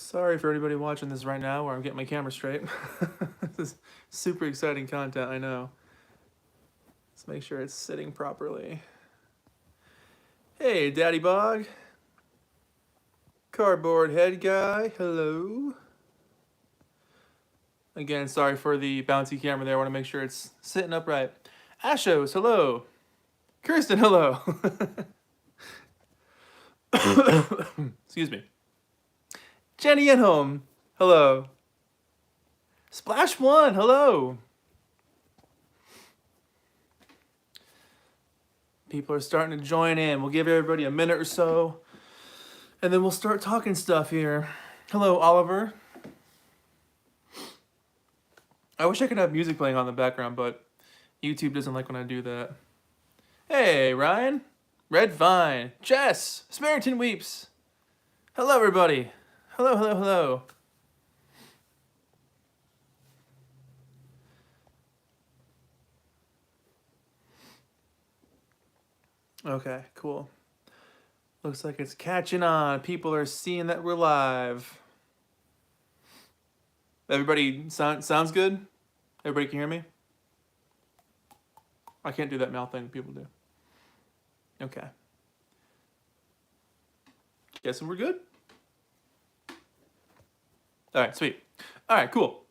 Sorry for anybody watching this right now where I'm getting my camera straight. This is super exciting content, I know. Let's make sure it's sitting properly. Hey, Daddy Bog. Cardboard head guy, hello. Again, sorry for the bouncy camera there. I want to make sure it's sitting upright. Ashos, hello. Kirsten, hello. Excuse me. Jenny at home, hello. Splash One, hello. People are starting to join in. We'll give everybody a minute or so, and then we'll start talking stuff here. Hello, Oliver. I wish I could have music playing on the background, but YouTube doesn't like when I do that. Hey, Ryan. Red Vine. Jess. Samaritan Weeps. Hello, everybody. Hello, hello, hello. Okay, cool. Looks like it's catching on. People are seeing that we're live. Everybody sounds good? Everybody can hear me? I can't do that mouth thing people do. Okay. Guessing we're good? All right, sweet. All right, cool.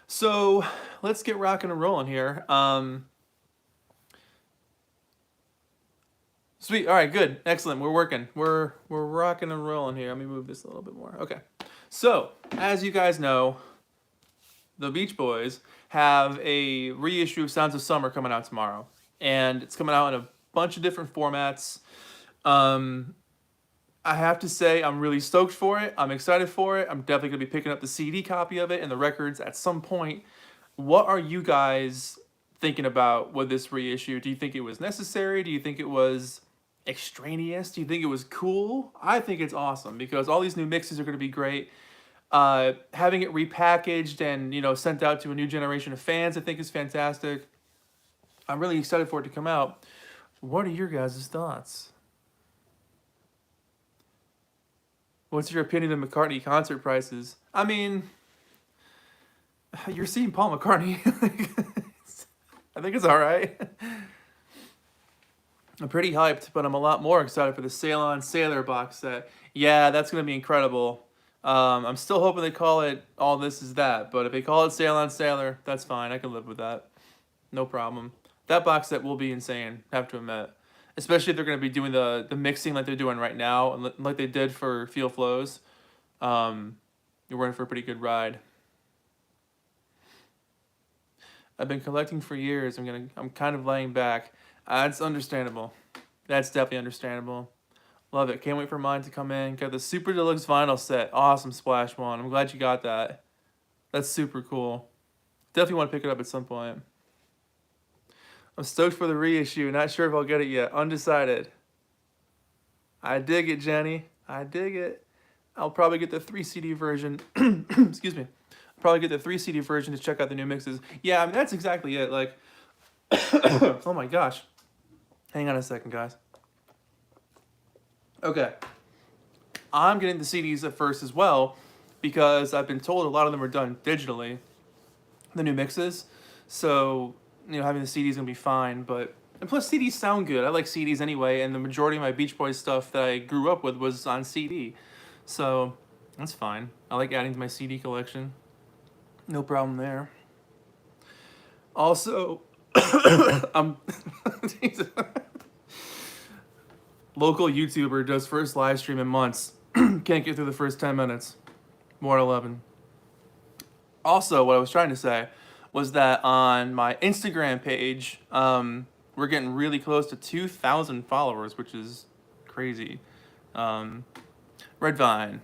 So let's get rocking and rolling here. Sweet. All right, good. Excellent. We're working. We're rocking and rolling here. Let me move this a little bit more. Okay. So, as you guys know, the Beach Boys have a reissue of Sounds of Summer coming out tomorrow. And it's coming out in a bunch of different formats. I have to say, I'm really stoked for it. I'm excited for it. I'm definitely going to be picking up the CD copy of it and the records at some point. What are you guys thinking about with this reissue? Do you think it was necessary? Do you think it was extraneous? Do you think it was cool? I think it's awesome because all these new mixes are going to be great. Having it repackaged and, you know, sent out to a new generation of fans, I think is fantastic. I'm really excited for it to come out. What are your guys' thoughts? What's your opinion of McCartney concert prices? I mean, you're seeing Paul McCartney. I think it's all right. I'm pretty hyped, but I'm a lot more excited for the Sail On Sailor box set. Yeah, that's going to be incredible. I'm still hoping they call it All This Is That, but if they call it Sail On Sailor, that's fine. I can live with that. No problem. That box set will be insane, I have to admit. Especially if they're going to be doing the mixing like they're doing right now, and like they did for Feel Flows. You're in for a pretty good ride. I've been collecting for years. I'm kind of laying back. That's understandable. That's definitely understandable. Love it. Can't wait for mine to come in. Got the Super Deluxe vinyl set. Awesome, Splash One. I'm glad you got that. That's super cool. Definitely want to pick it up at some point. I'm stoked for the reissue. Not sure if I'll get it yet. Undecided. I dig it, Jenny. I dig it. I'll probably get the 3 CD version. Excuse me. I'll probably get the 3 CD version to check out the new mixes. Yeah, I mean, that's exactly it. Like, oh my gosh. Hang on a second, guys. Okay. I'm getting the CDs at first as well because I've been told a lot of them are done digitally, the new mixes. So, you know, having the CDs is going to be fine. But, and plus CDs sound good. I like CDs anyway, and the majority of my Beach Boys stuff that I grew up with was on CD. So, that's fine. I like adding to my CD collection. No problem there. Also, local YouTuber does first live stream in months. Can't get through the first 10 minutes. More at 11. Also, what I was trying to say was that on my Instagram page, we're getting really close to 2,000 followers, which is crazy. Red Vine.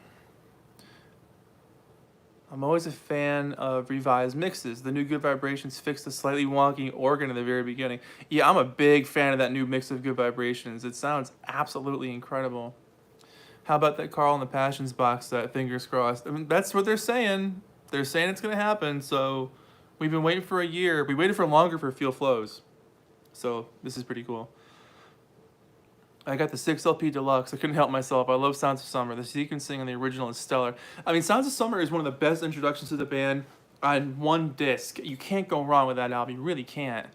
I'm always a fan of revised mixes. The new Good Vibrations fixed the slightly wonky organ at the very beginning. Yeah, I'm a big fan of that new mix of Good Vibrations. It sounds absolutely incredible. How about that Carl and the Passions box set? Fingers crossed. I mean, that's what they're saying. They're saying it's going to happen, so we've been waiting for a year. We waited for longer for Feel Flows. So this is pretty cool. I got the 6 LP Deluxe. I couldn't help myself. I love Sounds of Summer. The sequencing on the original is stellar. I mean, Sounds of Summer is one of the best introductions to the band on one disc. You can't go wrong with that album. You really can't.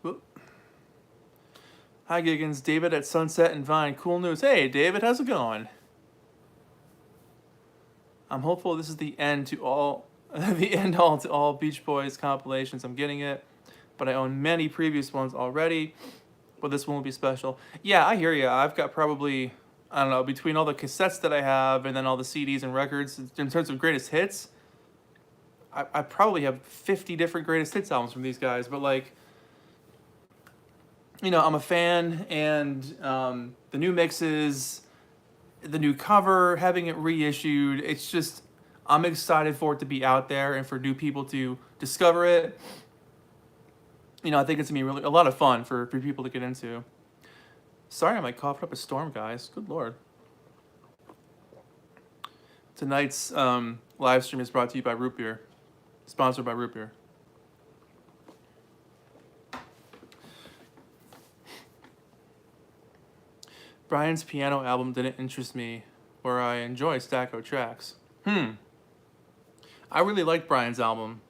Whoop. Hi, Giggins. David at Sunset and Vine. Cool news. Hey, David. How's it going? I'm hopeful this is the end to all... the end all to all Beach Boys compilations. I'm getting it. But I own many previous ones already. But this one will be special. Yeah, I hear you. I've got probably, I don't know, between all the cassettes that I have and then all the CDs and records, in terms of greatest hits, I probably have 50 different greatest hits albums from these guys. But like, you know, I'm a fan, and the new mixes, the new cover, having it reissued, it's just, I'm excited for it to be out there and for new people to discover it. You know, I think it's going to be really a lot of fun for people to get into. Sorry, I might cough up a storm, guys. Good Lord. Tonight's live stream is brought to you by Root Beer. Sponsored by Root Beer. Brian's piano album didn't interest me, where I enjoy Stacko tracks. I really liked Brian's album.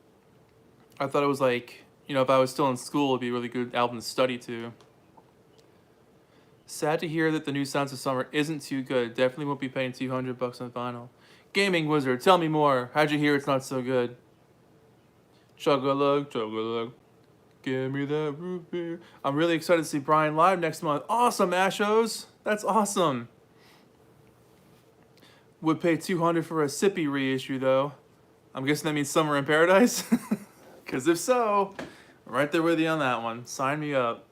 I thought it was like, you know, if I was still in school, it'd be a really good album to study to. Sad to hear that the new Sounds of Summer isn't too good. Definitely won't be paying $200 on vinyl. Gaming Wizard, tell me more. How'd you hear it's not so good? Chug-a-lug, chug-a-lug. Give me that root beer. I'm really excited to see Brian live next month. Awesome, Ashos. That's awesome. Would pay $200 for a Sippy reissue, though. I'm guessing that means Summer in Paradise? Because if so, I'm right there with you on that one. Sign me up.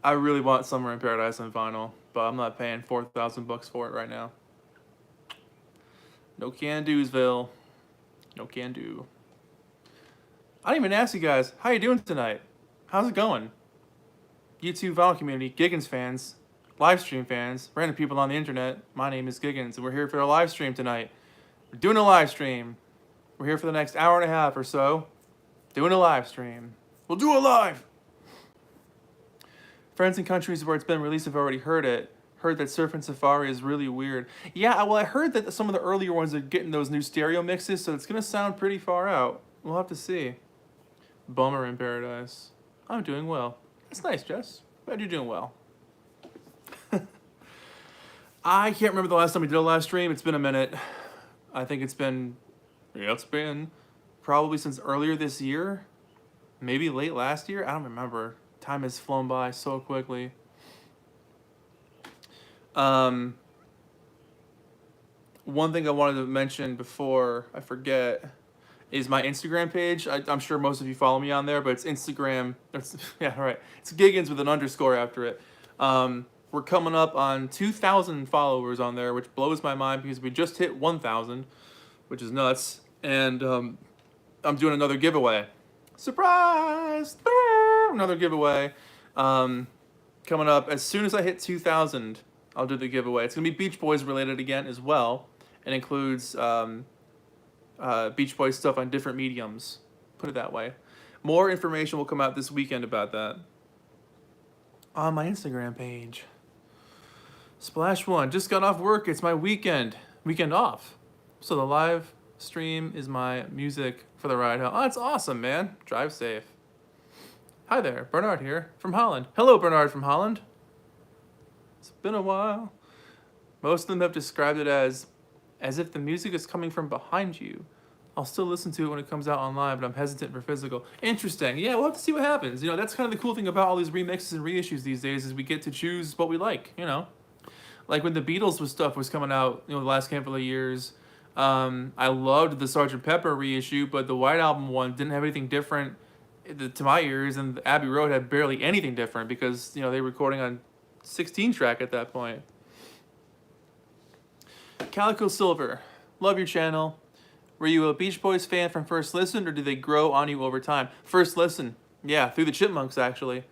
I really want Summer in Paradise on vinyl, but I'm not paying $4,000 for it right now. No can do'sville. No can do. I didn't even ask you guys, how you doing tonight? How's it going? YouTube vinyl community, Giggins fans, Livestream fans, random people on the internet. My name is Giggins, and we're here for a live stream tonight. We're doing a live stream. We're here for the next hour and a half or so, doing a live stream. We'll do it live! Friends in countries where it's been released have already heard it. Heard that Surfing Safari is really weird. Yeah, well, I heard that some of the earlier ones are getting those new stereo mixes, so it's going to sound pretty far out. We'll have to see. Bummer in Paradise. I'm doing well. That's nice, Jess. Glad you're doing well. I can't remember the last time we did a live stream. It's been a minute. I think it's been probably since earlier this year. Maybe late last year. I don't remember. Time has flown by so quickly. One thing I wanted to mention before I forget is my Instagram page. I'm sure most of you follow me on there, but it's Instagram. Yeah, right. It's Giggins with an underscore after it. We're coming up on 2,000 followers on there, which blows my mind because we just hit 1,000, which is nuts. And I'm doing another giveaway. Surprise! Another giveaway. Coming up as soon as I hit 2,000, I'll do the giveaway. It's going to be Beach Boys related again as well. It includes Beach Boys stuff on different mediums. Put it that way. More information will come out this weekend about that on my Instagram page. Splash One. Just got off work. It's my weekend off. So the live stream is my music for the ride home. Oh, that's awesome, man. Drive safe. Hi there, Bernard here from Holland. Hello, Bernard from Holland. It's been a while. Most of them have described it as if the music is coming from behind you. I'll still listen to it when it comes out online, but I'm hesitant for physical. Interesting. Yeah, we'll have to see what happens. You know, that's kind of the cool thing about all these remixes and reissues these days is we get to choose what we like, you know. Like when the Beatles stuff was coming out, you know, the last handful of years, I loved the Sgt. Pepper reissue, but the White Album one didn't have anything different to my ears, and Abbey Road had barely anything different because, you know, they were recording on 16 track at that point. Calico Silver, love your channel. Were you a Beach Boys fan from first listen, or did they grow on you over time? First listen, yeah, through the Chipmunks, actually.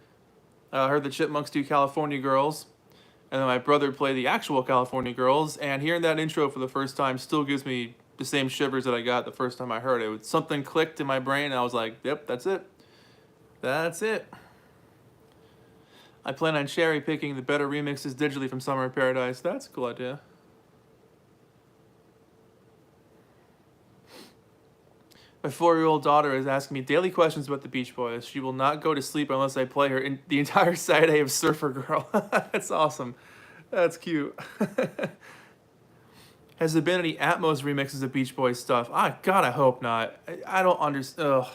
I heard the Chipmunks do California Girls, and then my brother played the actual California Girls, and hearing that intro for the first time still gives me the same shivers that I got the first time I heard it. Something clicked in my brain, and I was like, yep, that's it. That's it. I plan on cherry picking the better remixes digitally from Summer in Paradise. That's a cool idea. My 4-year-old daughter is asking me daily questions about the Beach Boys. She will not go to sleep unless I play her in the entire Saturday of Surfer Girl. That's awesome. That's cute. Has there been any Atmos remixes of Beach Boys stuff? God, I hope not. I don't understand.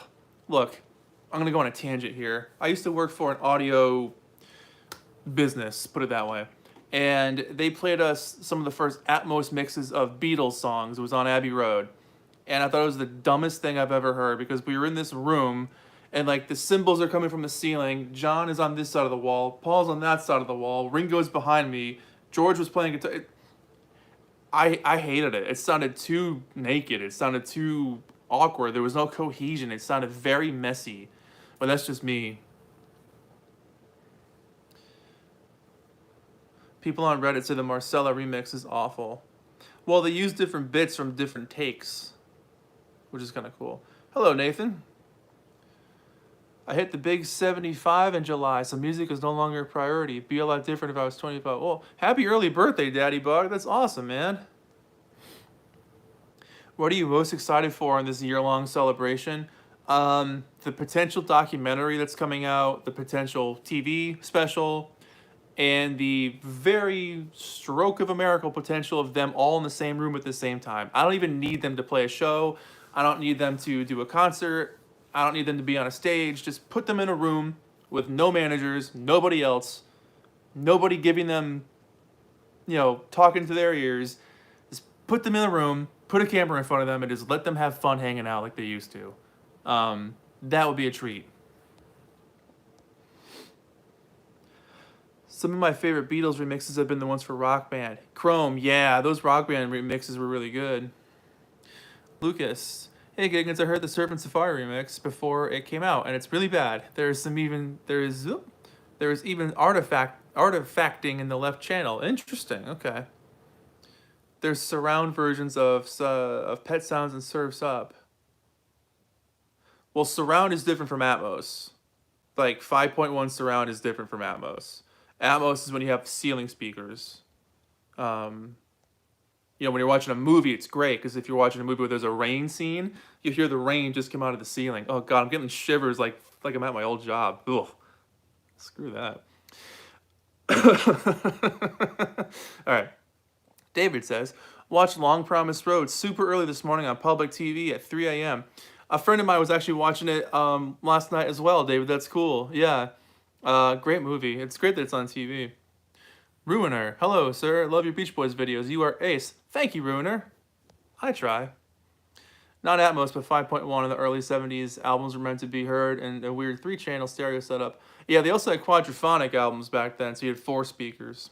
Look, I'm going to go on a tangent here. I used to work for an audio business, put it that way. And they played us some of the first Atmos mixes of Beatles songs. It was on Abbey Road. And I thought it was the dumbest thing I've ever heard because we were in this room and like the cymbals are coming from the ceiling. John is on this side of the wall. Paul's on that side of the wall. Ringo's behind me. George was playing guitar. I hated it. It sounded too naked. It sounded too awkward. There was no cohesion. It sounded very messy. But that's just me. People on Reddit say the Marcella remix is awful. Well, they use different bits from different takes, which is kind of cool. Hello, Nathan. I hit the big 75 in July, so music is no longer a priority. It'd be a lot different if I was 25. Well, happy early birthday, Daddy Bug. That's awesome, man. What are you most excited for in this year-long celebration? The potential documentary that's coming out, the potential TV special, and the very stroke of a miracle potential of them all in the same room at the same time. I don't even need them to play a show. I don't need them to do a concert. I don't need them to be on a stage. Just put them in a room with no managers, nobody else, nobody giving them, talking to their ears. Just put them in a room, put a camera in front of them, and just let them have fun hanging out like they used to. That would be a treat. Some of my favorite Beatles remixes have been the ones for Rock Band. Chrome, yeah, those Rock Band remixes were really good. Lucas, hey Giggins, I heard the Surf and Safari remix before it came out, and it's really bad. There is even artifacting in the left channel. Interesting. Okay. There's surround versions of Pet Sounds and Surf's Up. Well, surround is different from Atmos. Like 5.1 surround is different from Atmos. Atmos is when you have ceiling speakers. When you're watching a movie, it's great because if you're watching a movie where there's a rain scene, you hear the rain just come out of the ceiling. Oh God, I'm getting shivers like I'm at my old job. Ugh, screw that. All right. David says, watch Long Promised Road super early this morning on public TV at 3 a.m. A friend of mine was actually watching it last night as well, David. That's cool. Yeah. Great movie. It's great that it's on TV. Ruiner. Hello, sir. Love your Beach Boys videos. You are ace. Thank you, Ruiner. I try. Not Atmos, but 5.1 in the early 70s. Albums were meant to be heard in a weird 3-channel stereo setup. Yeah, they also had quadraphonic albums back then, so you had 4 speakers.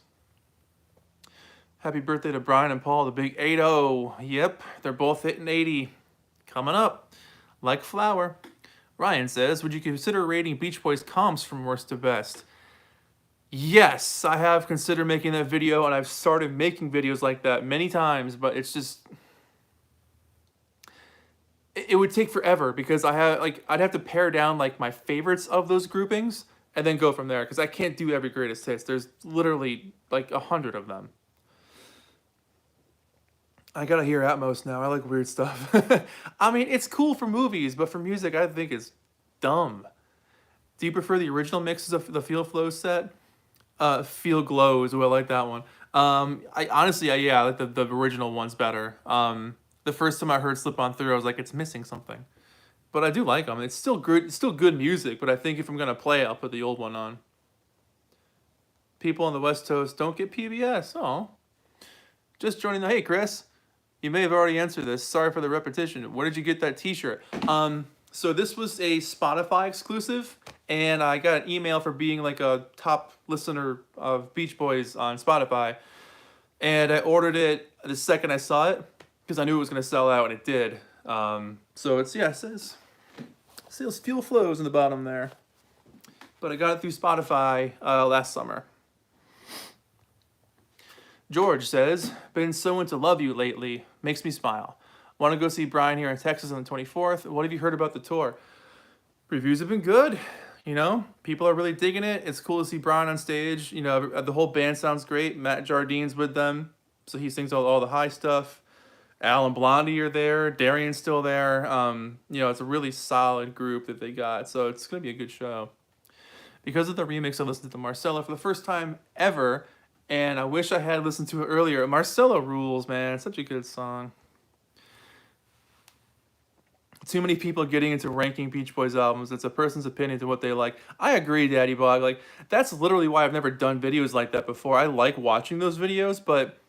Happy birthday to Brian and Paul, the big 80. Yep, they're both hitting 80. Coming up. Like flour. Ryan says, would you consider rating Beach Boys comps from worst to best? Yes, I have considered making that video, and I've started making videos like that many times, but it's just... It would take forever because I'd have to pare down my favorites of those groupings and then go from there because I can't do every greatest hits. There's literally 100 of them. I gotta hear Atmos now. I like weird stuff. I mean, it's cool for movies, but for music, I think it's dumb. Do you prefer the original mixes of the Feel Flow set? Feel Glows. Oh, I like that one. I like the original ones better. The first time I heard Slip On Through, I was like, it's missing something. But I do like them. It's still good. It's still good music. But I think if I'm gonna play it, I'll put the old one on. People on the West Coast don't get PBS. Oh, just joining the. Hey, Chris. You may have already answered this. Sorry for the repetition. Where did you get that T-shirt? So this was a Spotify exclusive, and I got an email for being a top listener of Beach Boys on Spotify, and I ordered it the second I saw it because I knew it was going to sell out, and it did. So it says Feel Flows in the bottom there, but I got it through Spotify last summer. George says, been so into Love You lately. Makes me smile. Want to go see Brian here in Texas on the 24th. What have you heard about the tour? Reviews have been good. You know, people are really digging it. It's cool to see Brian on stage. You know, the whole band sounds great. Matt Jardine's with them, so he sings all the high stuff. Al and Blondie are there. Darian's still there. You know, it's a really solid group that they got. So it's gonna be a good show. Because of the remix, I listened to Marcella for the first time ever, and I wish I had listened to it earlier. Marcella rules, man. It's such a good song. Too many people getting into ranking Beach Boys albums. It's a person's opinion to what they like. I agree, Daddy Bog. Like, that's literally why I've never done videos like that before. I like watching those videos, but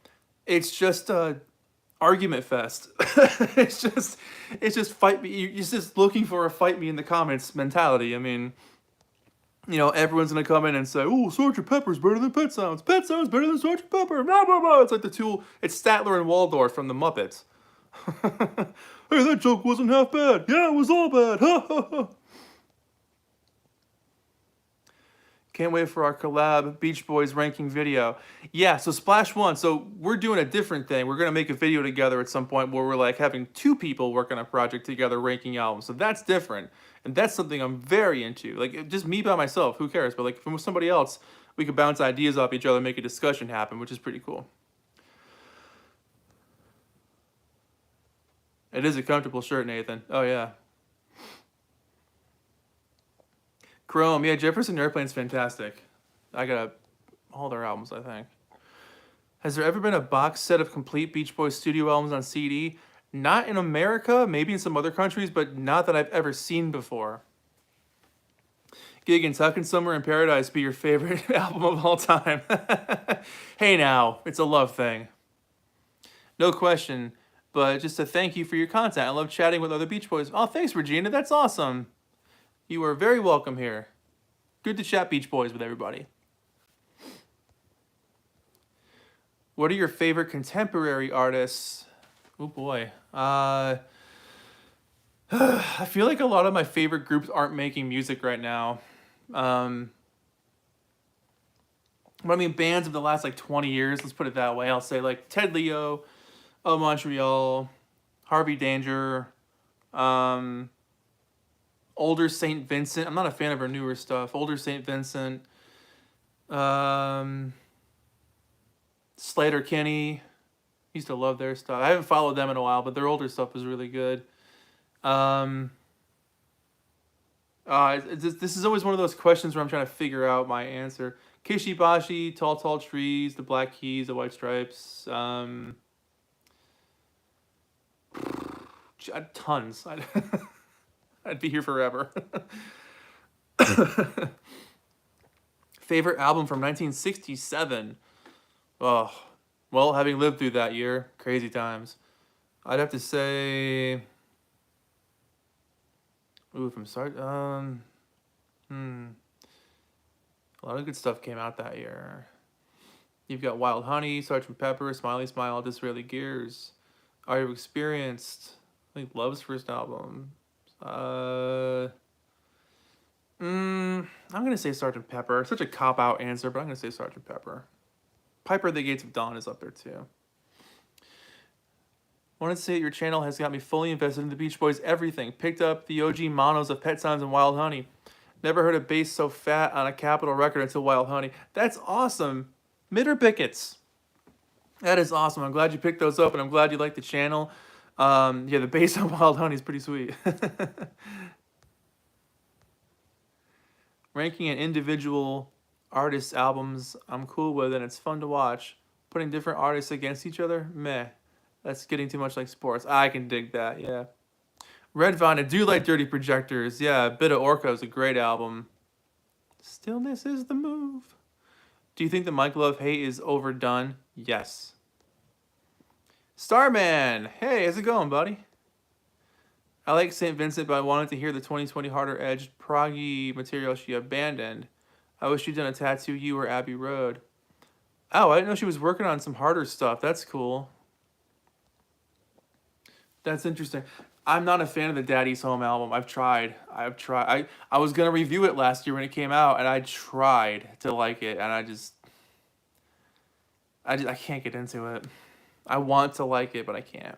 it's just a argument fest. it's just fight me. You're just looking for a fight me in the comments mentality. I mean, you know, everyone's gonna come in and say, "Oh, Sgt. Pepper's better than Pet Sounds. Pet Sounds better than Sgt. Pepper." Blah blah blah. It's like the two. It's Statler and Waldorf from the Muppets. Hey, that joke wasn't half bad. Yeah, it was all bad. Ha ha ha. Can't wait for our collab Beach Boys ranking video. Yeah, so Splash One. So we're doing a different thing. We're gonna make a video together at some point where we're like having two people work on a project together ranking albums. So that's different, and that's something I'm very into. Like just me by myself, who cares? But like if I'm with somebody else, we could bounce ideas off each other, make a discussion happen, which is pretty cool. It is a comfortable shirt, Nathan. Oh yeah. Chrome, yeah, Jefferson Airplane's fantastic. I got all their albums, I think. Has there ever been a box set of complete Beach Boys studio albums on CD? Not in America, maybe in some other countries, but not that I've ever seen before. Gig in Tucking Somewhere in Paradise be your favorite album of all time. Hey now, it's a love thing. No question, but just to thank you for your content. I love chatting with other Beach Boys. Oh, thanks, Regina. That's awesome. You are very welcome here. Good to chat Beach Boys with everybody. What are your favorite contemporary artists? Oh boy. I feel like a lot of my favorite groups aren't making music right now. But I mean, bands of the last like 20 years, let's put it that way. I'll say like Ted Leo, Oh Montreal, Harvey Danger, older St. Vincent. I'm not a fan of her newer stuff. Older St. Vincent. Slater Kinney. Used to love their stuff. I haven't followed them in a while, but their older stuff was really good. This is always one of those questions where I'm trying to figure out my answer. Kishi Bashi, Tall Tall Trees, The Black Keys, The White Stripes. Tons. I'd be here forever. Favorite album from 1967? Oh, well, having lived through that year, crazy times. I'd have to say... Ooh, from start... A lot of good stuff came out that year. You've got Wild Honey, Sgt. Pepper, Smiley Smile, Disraeli Gears. Are You Experienced? I think Love's first album. I'm gonna say Sgt. Pepper. Such a cop-out answer, but I'm gonna say Sgt. Pepper. Piper at the Gates of Dawn is up there too. Wanted to say your channel has got me fully invested in the Beach Boys everything. Picked up the OG monos of Pet Sounds and Wild Honey. Never heard a bass so fat on a Capitol record until Wild Honey. That's awesome. Mitter Pickets. That is awesome. I'm glad you picked those up, and I'm glad you like the channel. Yeah, the bass on Wild Honey is pretty sweet. Ranking an individual artist's albums, I'm cool with, and it's fun to watch. Putting different artists against each other, meh. That's getting too much like sports. I can dig that, yeah. Red Vine, I do like Dirty Projectors. Yeah, Bit of Orca is a great album. Stillness is the move. Do you think the Mike Love hate is overdone? Yes. Starman, hey, how's it going, buddy? I like St. Vincent, but I wanted to hear the 2020 Harder Edged proggy material she abandoned. I wish she'd done a Tattoo You or Abbey Road. Oh, I didn't know she was working on some harder stuff. That's cool. That's interesting. I'm not a fan of the Daddy's Home album. I've tried. I was going to review it last year when it came out, and I tried to like it, and I can't get into it. I want to like it, but I can't.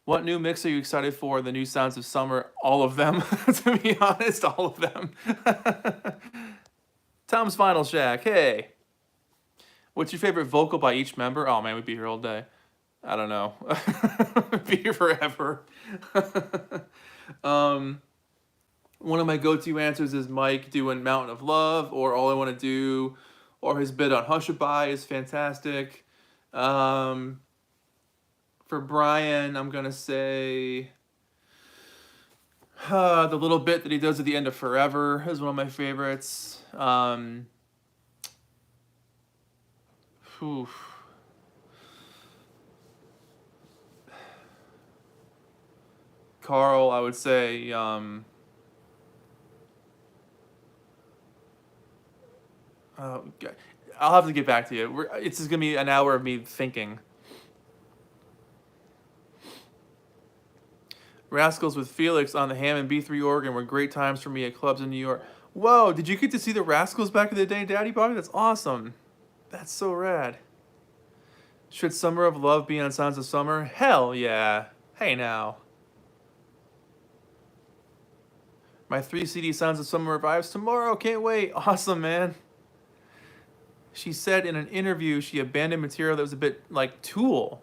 What new mix are you excited for? The new sounds of summer, all of them. To be honest, all of them. Tom's Final Shack. Hey, what's your favorite vocal by each member? Oh man, we'd be here all day. I don't know. We'd be here forever. One of my go-to answers is Mike doing Mountain of Love, or All I Want to Do, or his bit on Hushabye is fantastic. For Brian, I'm gonna say the little bit that he does at the end of Forever is one of my favorites. Whew. Carl, I would say I'll have to get back to you. It's just gonna be an hour of me thinking. Rascals with Felix on the Hammond B3 organ were great times for me at clubs in New York. Whoa, did you get to see the Rascals back in the day, Daddy Bobby? That's awesome. That's so rad. Should Summer of Love be on Sounds of Summer? Hell yeah. Hey now. My 3 CD Sounds of Summer revives tomorrow. Can't wait. Awesome, man. She said in an interview she abandoned material that was a bit like Tool.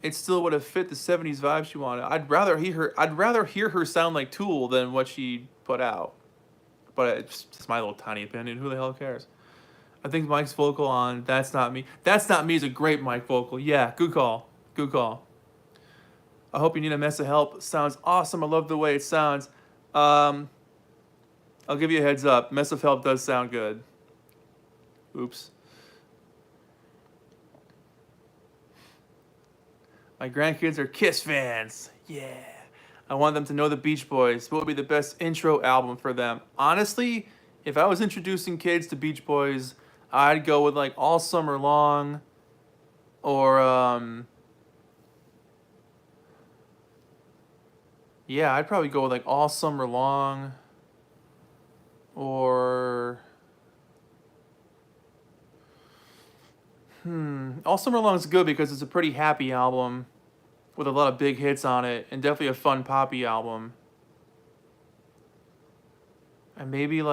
It still would have fit the 70s vibe she wanted. I'd rather hear her sound like Tool than what she put out. But it's just my little tiny opinion. Who the hell cares? I think Mike's vocal on That's Not Me. That's Not Me is a great Mike vocal. Yeah, good call. Good call. I hope you need a mess of help. Sounds awesome. I love the way it sounds. I'll give you a heads up. Mess of Help does sound good. Oops. My grandkids are Kiss fans. Yeah. I want them to know the Beach Boys. What would be the best intro album for them? Honestly, if I was introducing kids to Beach Boys, I'd go with like All Summer Long or yeah, I'd probably go with like All Summer Long or All Summer Long is good because it's a pretty happy album with a lot of big hits on it and definitely a fun poppy album. And maybe a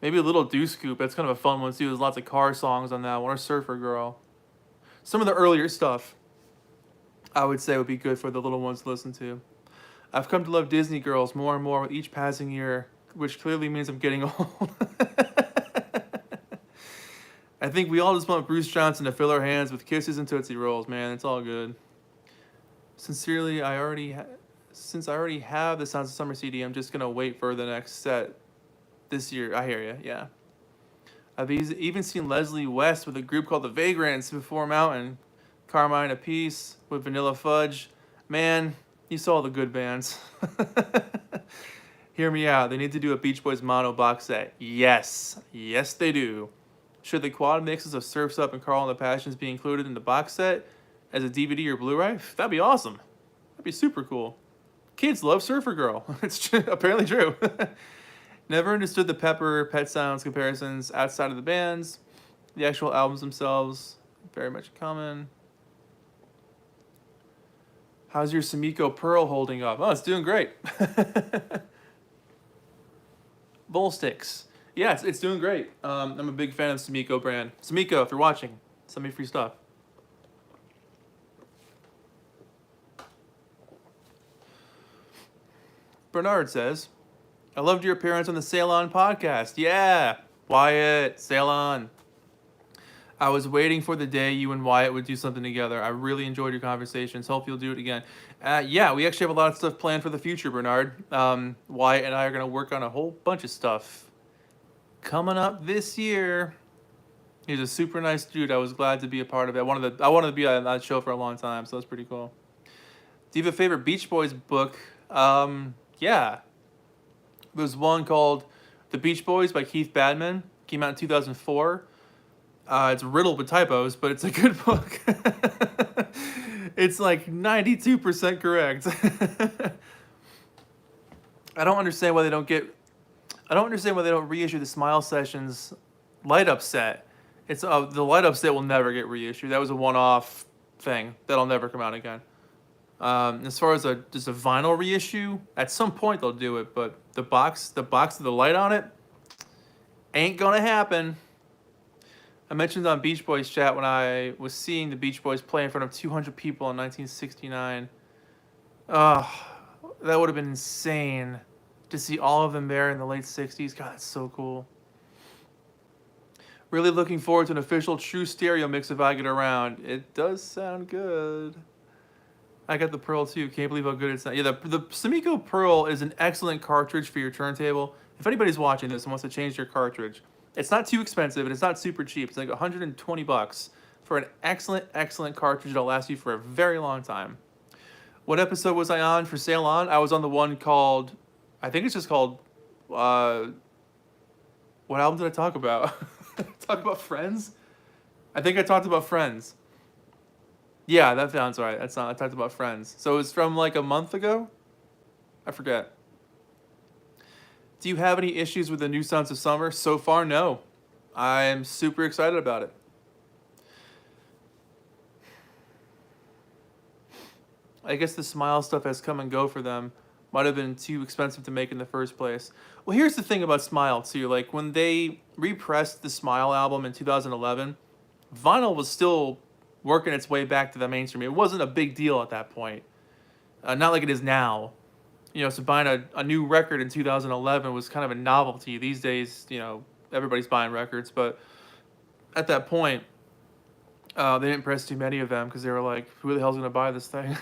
Little Deuce Scoop. That's kind of a fun one too. There's lots of car songs on that one. Or Surfer Girl. Some of the earlier stuff I would say would be good for the little ones to listen to. I've come to love Disney girls more and more with each passing year, which clearly means I'm getting old. I think we all just want Bruce Johnson to fill our hands with kisses and Tootsie Rolls, man. It's all good. Sincerely, since I already have the Sounds of Summer CD, I'm just going to wait for the next set this year. I hear you, yeah. I've even seen Leslie West with a group called The Vagrants before Mountain. Carmine Apiece with Vanilla Fudge. Man, you saw the good bands. Hear me out. They need to do a Beach Boys mono box set. Yes. Yes, they do. Should the quad mixes of Surf's Up and Carl and the Passions be included in the box set as a DVD or Blu-ray? That'd be awesome. That'd be super cool. Kids love Surfer Girl. It's apparently true. Never understood the Pet Sounds comparisons outside of the bands. The actual albums themselves, very much common. How's your Sumiko Pearl holding up? Oh, it's doing great. Bowl sticks. Yeah, it's doing great. I'm a big fan of the Sumiko brand. Sumiko, if you're watching, send me free stuff. Bernard says, I loved your appearance on the Sail On podcast. Yeah, Wyatt, Sail On. I was waiting for the day you and Wyatt would do something together. I really enjoyed your conversations. Hope you'll do it again. Yeah, we actually have a lot of stuff planned for the future, Bernard. Wyatt and I are going to work on a whole bunch of stuff coming up this year. He's a super nice dude. I was glad to be a part of it. I wanted to be on that show for a long time, so that's pretty cool. Do you have a favorite Beach Boys book? Yeah. There's one called The Beach Boys by Keith Badman. Came out in 2004. It's riddled with typos, but it's a good book. It's like 92% correct. I don't understand why they don't reissue the Smile Sessions light up set. It's the light up set will never get reissued. That was a one-off thing that'll never come out again. As far as just a vinyl reissue, at some point they'll do it, but the box with the light on it ain't gonna happen. I mentioned on Beach Boys chat when I was seeing the Beach Boys play in front of 200 people in 1969. Oh, that would have been insane to see all of them there in the late 60s. God, that's so cool. Really looking forward to an official true stereo mix if I get around. It does sound good. I got the Pearl too. Can't believe how good it sounds. Yeah, the Sumiko Pearl is an excellent cartridge for your turntable. If anybody's watching this and wants to change their cartridge, it's not too expensive and it's not super cheap. It's like $120 for an excellent cartridge that'll last you for a very long time. What episode was I on for sale on? I was on the one called, I think it's just called, what album did I talk about? Talk about Friends? I think I talked about Friends. Yeah, that sounds right. That's not. I talked about Friends. So it's from like a month ago? I forget. Do you have any issues with the new Sounds of Summer? So far, no. I'm super excited about it. I guess the Smile stuff has come and go for them. Might have been too expensive to make in the first place. Well, here's the thing about Smile, too. Like, when they repressed the Smile album in 2011, vinyl was still working its way back to the mainstream. It wasn't a big deal at that point. Not like it is now. You know, so buying a new record in 2011 was kind of a novelty. These days, you know, everybody's buying records. But at that point, they didn't press too many of them because they were like, who the hell's going to buy this thing?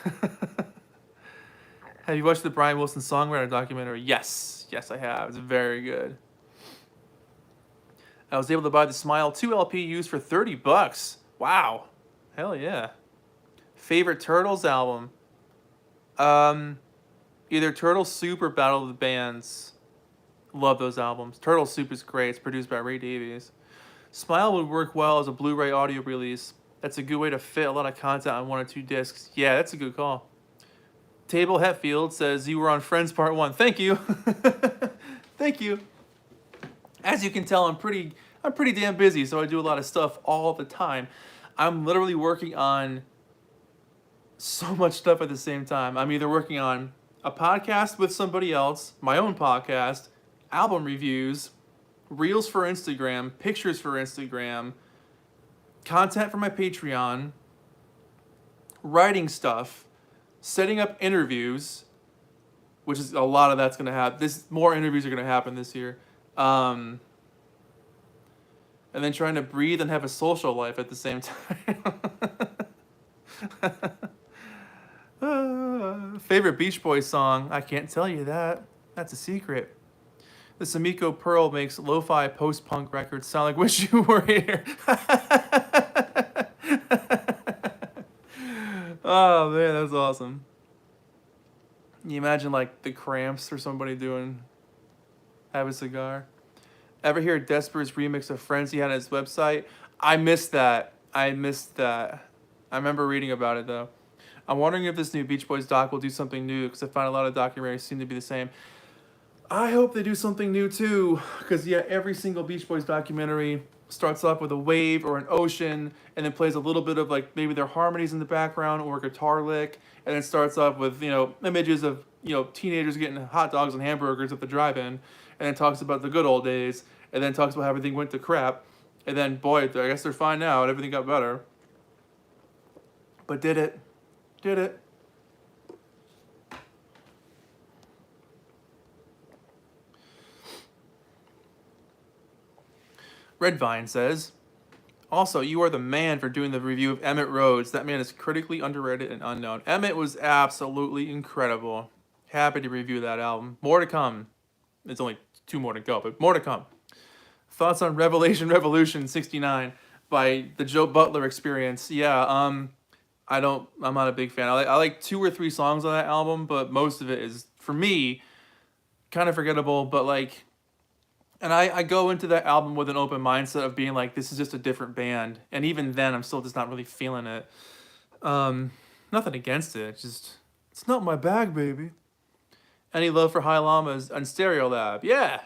Have you watched the Brian Wilson Songwriter documentary? Yes. Yes, I have. It's very good. I was able to buy the Smile 2 LP used for $30. Wow. Hell yeah. Favorite Turtles album? Either Turtle Soup or Battle of the Bands. Love those albums. Turtle Soup is great. It's produced by Ray Davies. Smile would work well as a Blu-ray audio release. That's a good way to fit a lot of content on 1 or 2 discs. Yeah, that's a good call. Table Hetfield says, you were on Friends Part 1. Thank you. Thank you. As you can tell, I'm pretty damn busy, so I do a lot of stuff all the time. I'm literally working on so much stuff at the same time. I'm either working on a podcast with somebody else, my own podcast, album reviews, reels for Instagram, pictures for Instagram, content for my Patreon, writing stuff, setting up interviews, which is a lot of that's going to happen. More interviews are going to happen this year. And then trying to breathe and have a social life at the same time. Favorite Beach Boys song? I can't tell you that. That's a secret. The Sumiko Pearl makes lo-fi post-punk records sound like Wish You Were Here. Oh man, that's awesome. You imagine like the Cramps or somebody doing Have a Cigar. Ever hear Desper's remix of Friends he had on his website? I missed that. I remember reading about it though. I'm wondering if this new Beach Boys doc will do something new because I find a lot of documentaries seem to be the same. I hope they do something new too, because yeah, every single Beach Boys documentary starts off with a wave or an ocean and then plays a little bit of like maybe their harmonies in the background or a guitar lick, and then starts off with, you know, images of, you know, teenagers getting hot dogs and hamburgers at the drive-in, and then talks about the good old days, and then talks about how everything went to crap, and then boy, I guess they're fine now and everything got better. But did it? Did it? Redvine says, also, you are the man for doing the review of Emmett Rhodes. That man is critically underrated and unknown. Emmett was absolutely incredible. Happy to review that album. More to come. There's only 2 more to go, but more to come. Thoughts on Revelation Revolution 69 by the Joe Butler Experience. Yeah, I'm not a big fan. I like 2 or 3 songs on that album, but most of it is, for me, kind of forgettable, but like, and I go into that album with an open mindset of being like, this is just a different band. And even then, I'm still just not really feeling it. Nothing against it. It's not my bag, baby. Any love for High Llamas and Stereolab? Yeah.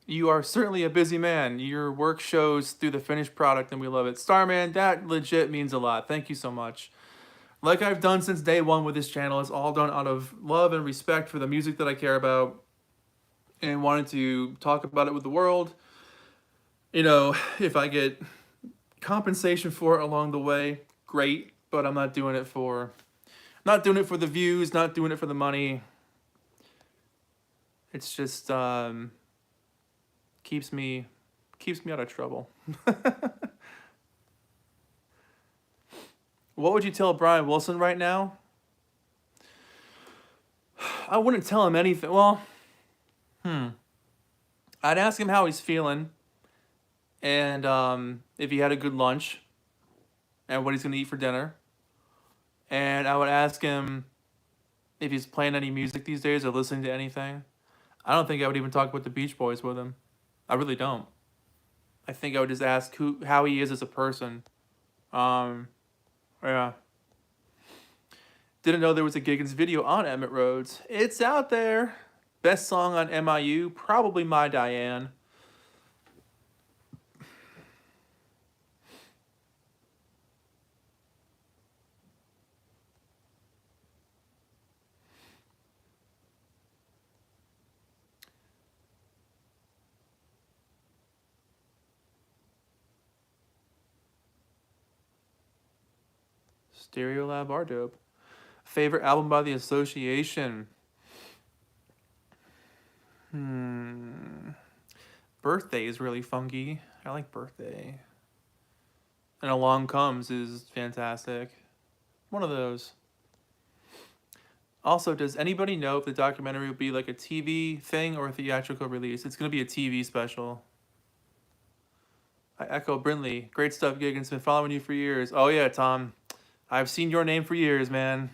You are certainly a busy man. Your work shows through the finished product, and we love it. Starman, that legit means a lot. Thank you so much. like I've done since day one with this channel. It's all done out of love and respect for the music that I care about and wanted to talk about it with the world. You know, if I get compensation for it along the way, great, but I'm not doing it for the views, not doing it for the money. It's just keeps me out of trouble. What would you tell Brian Wilson right now? I wouldn't tell him anything. Well, I'd ask him how he's feeling, and if he had a good lunch, and what he's gonna eat for dinner. And I would ask him if he's playing any music these days or listening to anything. I don't think I would even talk about the Beach Boys with him. I really don't. I think I would just ask how he is as a person. Yeah. Didn't know there was a Giggins video on Emmett Rhodes. It's out there. Best song on MIU, probably My Diane. Stereolab are dope. Favorite album by The Association? Birthday is really funky. I like Birthday. And Along Comes is fantastic. One of those. Also, does anybody know if the documentary will be like a TV thing or a theatrical release? It's going to be a TV special. I echo Brindley. Great stuff, Giggins. Been following you for years. Oh, yeah, Tom. I've seen your name for years, man.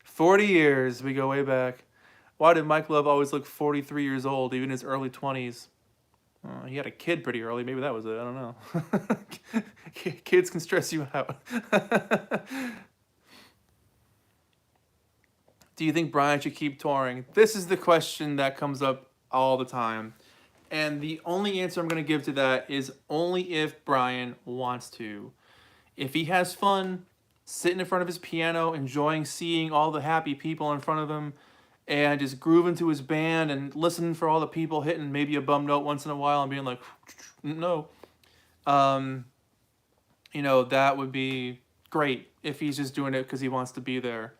40 years. We go way back. Why did Mike Love always look 43 years old, even in his early 20s? He had a kid pretty early. Maybe that was it. I don't know. Kids can stress you out. Do you think Brian should keep touring? This is the question that comes up all the time. And the only answer I'm going to give to that is only if Brian wants to. If he has fun sitting in front of his piano, enjoying seeing all the happy people in front of him, and just grooving to his band and listening for all the people hitting maybe a bum note once in a while and being like, no. You know, that would be great if he's just doing it because he wants to be there.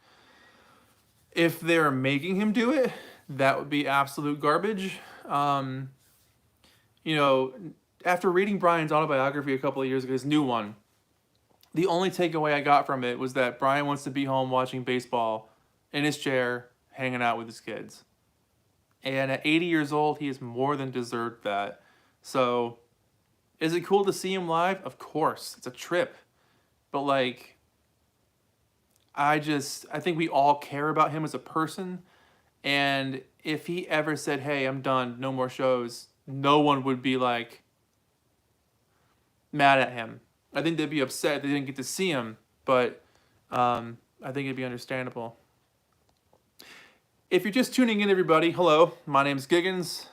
If they're making him do it, that would be absolute garbage. You know, after reading Brian's autobiography a couple of years ago, his new one, the only takeaway I got from it was that Brian wants to be home watching baseball in his chair, hanging out with his kids. And at 80 years old, he has more than deserved that. So, is it cool to see him live? Of course. It's a trip. But, like, I think we all care about him as a person. And if he ever said, hey, I'm done, no more shows, no one would be, like, mad at him. I think they'd be upset they didn't get to see him. But I think it'd be understandable. If you're just tuning in, everybody, hello. My name's Giggins.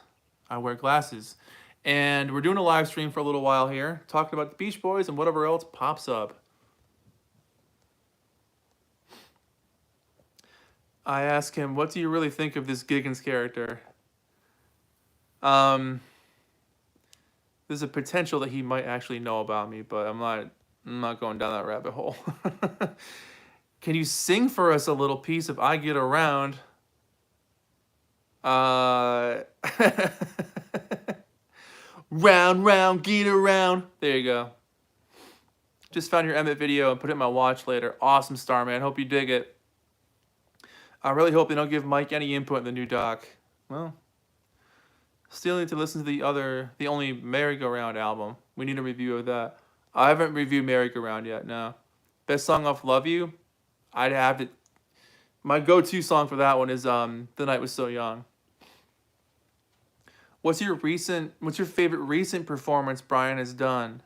I wear glasses. And we're doing a live stream for a little while here, talking about the Beach Boys and whatever else pops up. I ask him, what do you really think of this Giggins character? There's a potential that he might actually know about me, but I'm not going down that rabbit hole. Can you sing for us a little piece of I Get Around? Round, round, get around. There you go. Just found your Emmett video and put it in my watch later. Awesome, Starman. Hope you dig it. I really hope they don't give Mike any input in the new doc. Well, still need to listen to the only Merry-Go-Round album. We need a review of that. I haven't reviewed Merry-Go-Round yet, no. Best song off Love You? I'd have to... My go-to song for that one is The Night Was So Young. What's your favorite recent performance Brian has done?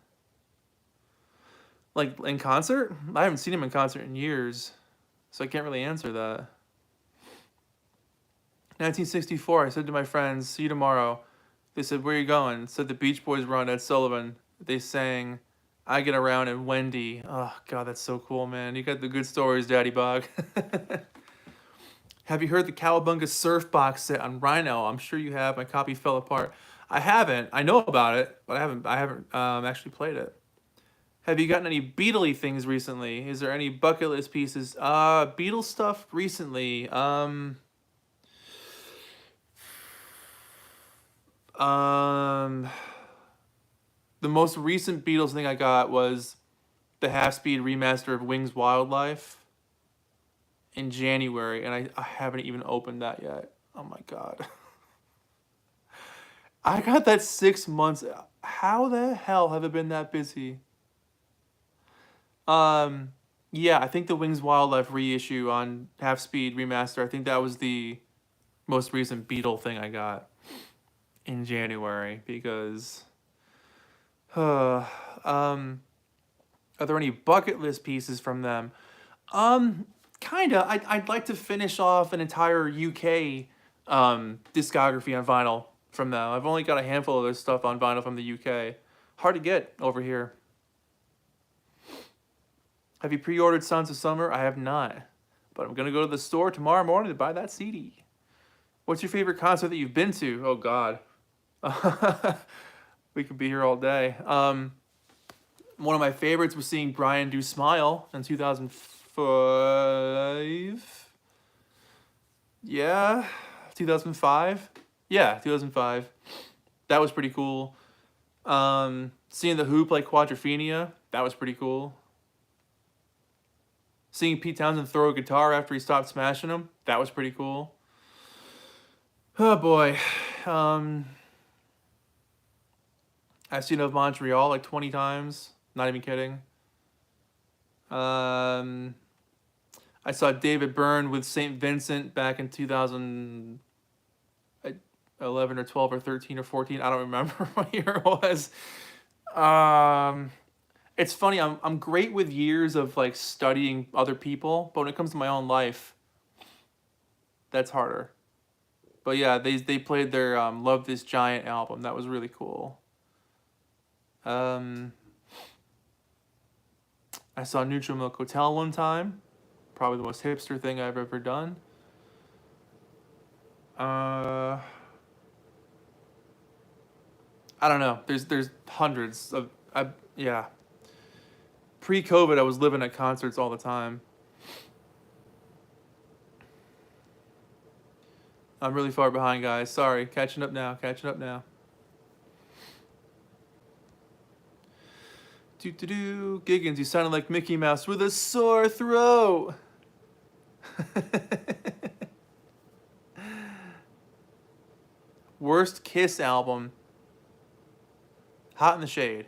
Like, in concert? I haven't seen him in concert in years, so I can't really answer that. 1964, I said to my friends, see you tomorrow. They said, where are you going? Said the Beach Boys were on Ed Sullivan. They sang, I Get Around, and Wendy. Oh, God, that's so cool, man. You got the good stories, Daddy Bog. Have you heard the Cowabunga Surf box set on Rhino? I'm sure you have. My copy fell apart. I haven't. I know about it, but I haven't actually played it. Have you gotten any Beatley things recently? Is there any bucket list pieces? Beatles stuff recently. Um, the most recent Beatles thing I got was the half-speed remaster of Wings Wildlife in January, and I haven't even opened that yet. Oh my God. I got that 6 months. How the hell have I been that busy? Yeah, I think the Wings Wildlife reissue on half speed remaster. I think that was the most recent Beatle thing I got in January because. Are there any bucket list pieces from them? Kinda. I'd like to finish off an entire UK discography on vinyl from them. I've only got a handful of their stuff on vinyl from the UK. Hard to get over here. Have you pre-ordered Sons of Summer? I have not, but I'm gonna go to the store tomorrow morning to buy that CD. What's your favorite concert that you've been to? Oh God, we could be here all day. One of my favorites was seeing Brian do Smile in 2005. Yeah, 2005. Yeah, 2005. That was pretty cool. Seeing the Who play Quadrophenia, that was pretty cool. Seeing Pete Townsend throw a guitar after he stopped smashing them, that was pretty cool. Oh boy. I've seen of Montreal like 20 times. Not even kidding. I saw David Byrne with St. Vincent back in 2011 or 12 or 13 or 14. I don't remember what year it was. It's funny. I'm great with years of like studying other people, but when it comes to my own life, that's harder. But yeah, they played their "Love This Giant" album. That was really cool. I saw Neutral Milk Hotel one time. Probably the most hipster thing I've ever done. I don't know. There's hundreds of yeah. Pre-COVID, I was living at concerts all the time. I'm really far behind, guys. Sorry. Catching up now. Catching up now. Doo-doo-doo. Giggins, you sounded like Mickey Mouse with a sore throat. Worst Kiss album. Hot in the Shade.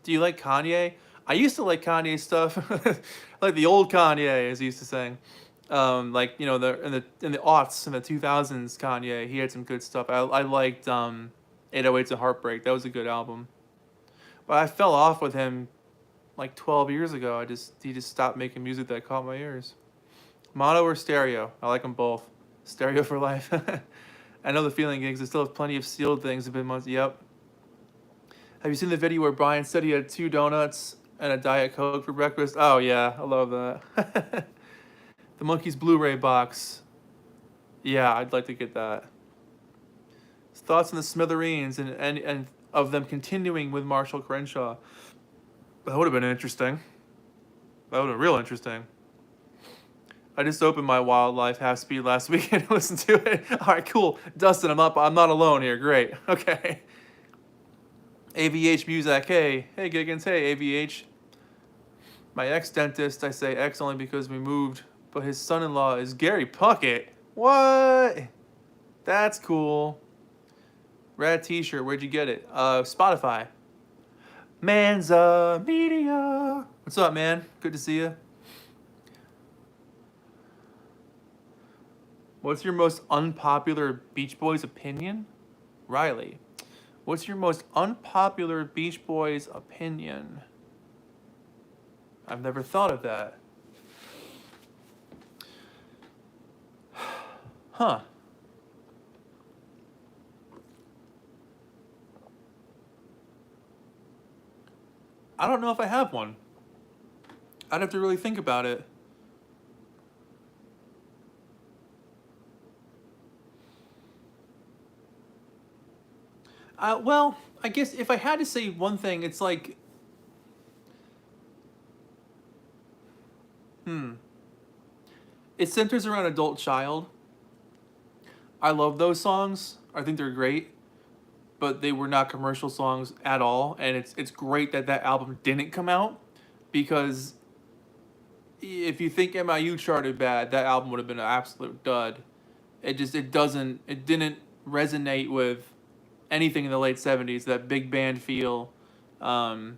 Do you like Kanye? I used to like Kanye stuff, like the old Kanye, as he used to sing. Like you know, in the aughts, in the 2000s, Kanye, he had some good stuff. I liked 808s and Heartbreak. That was a good album. But I fell off with him like 12 years ago. He just stopped making music that caught my ears. Mono or stereo? I like them both. Stereo for life. I know the feeling, gigs. I still have plenty of sealed things. Have been months. Yep. Have you seen the video where Brian said he had 2 donuts and a Diet Coke for breakfast? Oh yeah, I love that. The Monkees Blu-ray box. Yeah, I'd like to get that. Thoughts on the Smithereens and of them continuing with Marshall Crenshaw. That would have been interesting. That would have been real interesting. I just opened my Wildlife half speed last week and listened to it. All right, cool. Dustin, I'm not alone here. Great. Okay. AVH Muzak. Hey Giggins. Hey AVH. My ex-dentist, I say ex only because we moved, but his son-in-law is Gary Puckett. What? That's cool. Rad t-shirt. Where'd you get it? Spotify. Manza Media. What's up, man? Good to see you. What's your most unpopular Beach Boys opinion? Riley. What's your most unpopular Beach Boys opinion? I've never thought of that. Huh. I don't know if I have one. I'd have to really think about it. Well, I guess if I had to say one thing, it's like, it centers around adult child. I love those songs. I think they're great, but they were not commercial songs at all. And it's great that that album didn't come out, because if you think MIU charted bad, that album would have been an absolute dud. It didn't resonate with anything in the late 70s, that big band feel. Um,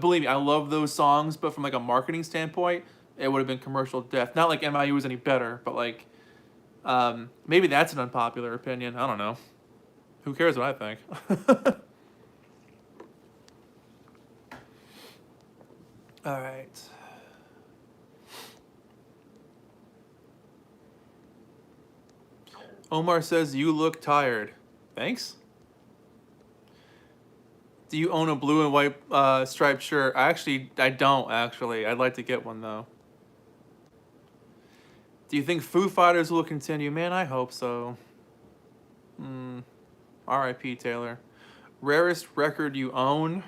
Believe me, I love those songs, but from like a marketing standpoint, it would have been commercial death. Not like MIU was any better, but like, maybe that's an unpopular opinion. I don't know. Who cares what I think? All right. Omar says, you look tired. Thanks. Do you own a blue and white striped shirt? I don't actually. I'd like to get one though. Do you think Foo Fighters will continue? Man, I hope so. R.I.P. Taylor. Rarest record you own?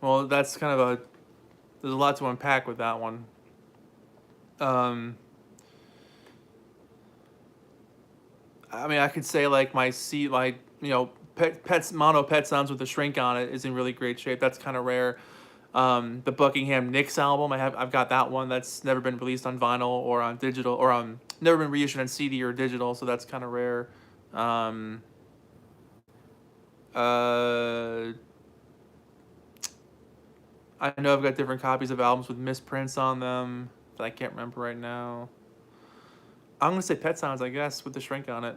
Well, that's kind of there's a lot to unpack with that one. I mean, I could say like my seat, like, mono Pet Sounds with the shrink on it is in really great shape. That's kind of rare. The Buckingham Nicks album, I've got that one that's never been released on vinyl or on digital, or never been reissued on CD or digital, so that's kind of rare. I know I've got different copies of albums with misprints on them that I can't remember right now. I'm gonna say Pet Sounds, I guess, with the shrink on it.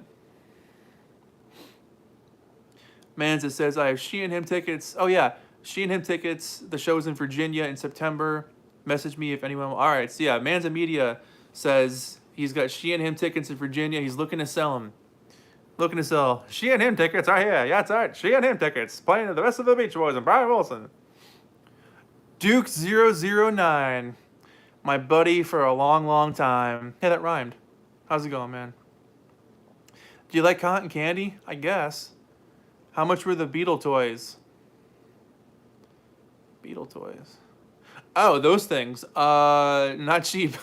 Manza says I have She and Him tickets. Oh yeah, She and Him tickets. The show's in Virginia in September. Message me if anyone. All right, so yeah, Manza Media says he's got She and Him tickets in Virginia. He's looking to sell them. Looking to sell She and Him tickets right here. Yeah, that's right. She and Him tickets playing the rest of the Beach Boys and Brian Wilson. Duke 009, my buddy for a long, long time. Hey, that rhymed. How's it going, man? Do you like cotton candy? I guess. How much were the Beetle toys? Beetle toys. Oh, those things. Not cheap.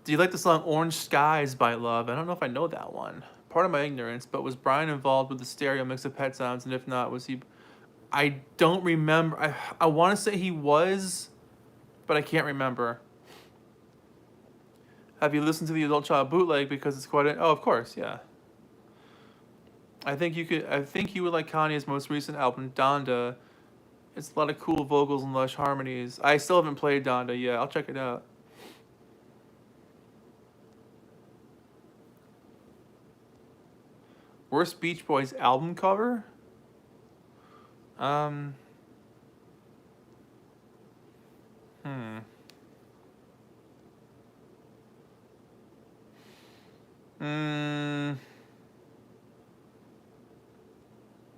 Do you like the song Orange Skies by Love? I don't know if I know that one. Part of my ignorance, but was Brian involved with the stereo mix of Pet Sounds? And if not, was he... I don't remember. I want to say he was, but I can't remember. Have you listened to the Adult Child bootleg because it's quite oh, of course, yeah. I think you would like Kanye's most recent album, Donda. It's a lot of cool vocals and lush harmonies. I still haven't played Donda yet. I'll check it out. Worst Beach Boys album cover?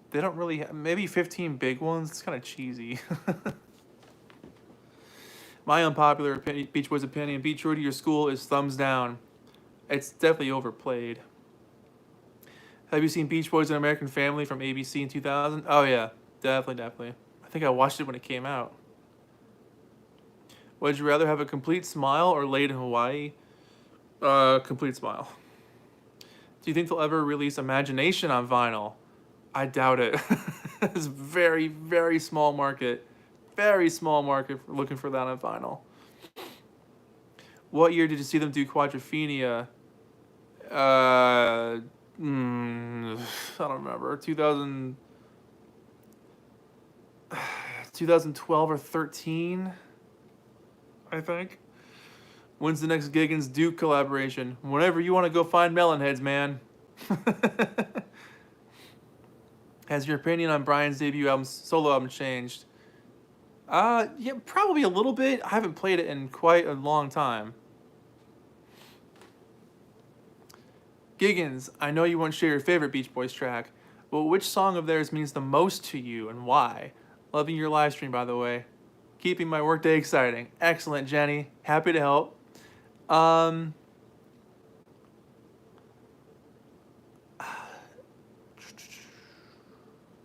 They don't really maybe 15 Big Ones. It's kind of cheesy. My unpopular opinion, Beach Boys opinion, Be True to Your School is thumbs down. It's definitely overplayed. Have you seen Beach Boys and American Family from ABC in 2000? Oh yeah, definitely. I think I watched it when it came out. Would you rather have a complete smile or Laid in Hawaii? Complete smile. Do you think they'll ever release Imagination on vinyl? I doubt it. It's very, very small market. Very small market for looking for that on vinyl. What year did you see them do Quadrophenia? I don't remember. 2012 or 13, I think. When's the next Giggins Duke collaboration? Whenever you want to go find Melonheads, man. Has your opinion on Brian's debut album, solo album changed? Yeah, probably a little bit. I haven't played it in quite a long time. Giggins, I know you won't share your favorite Beach Boys track, but which song of theirs means the most to you and why? Loving your live stream, by the way. Keeping my workday exciting. Excellent, Jenny. Happy to help. Um,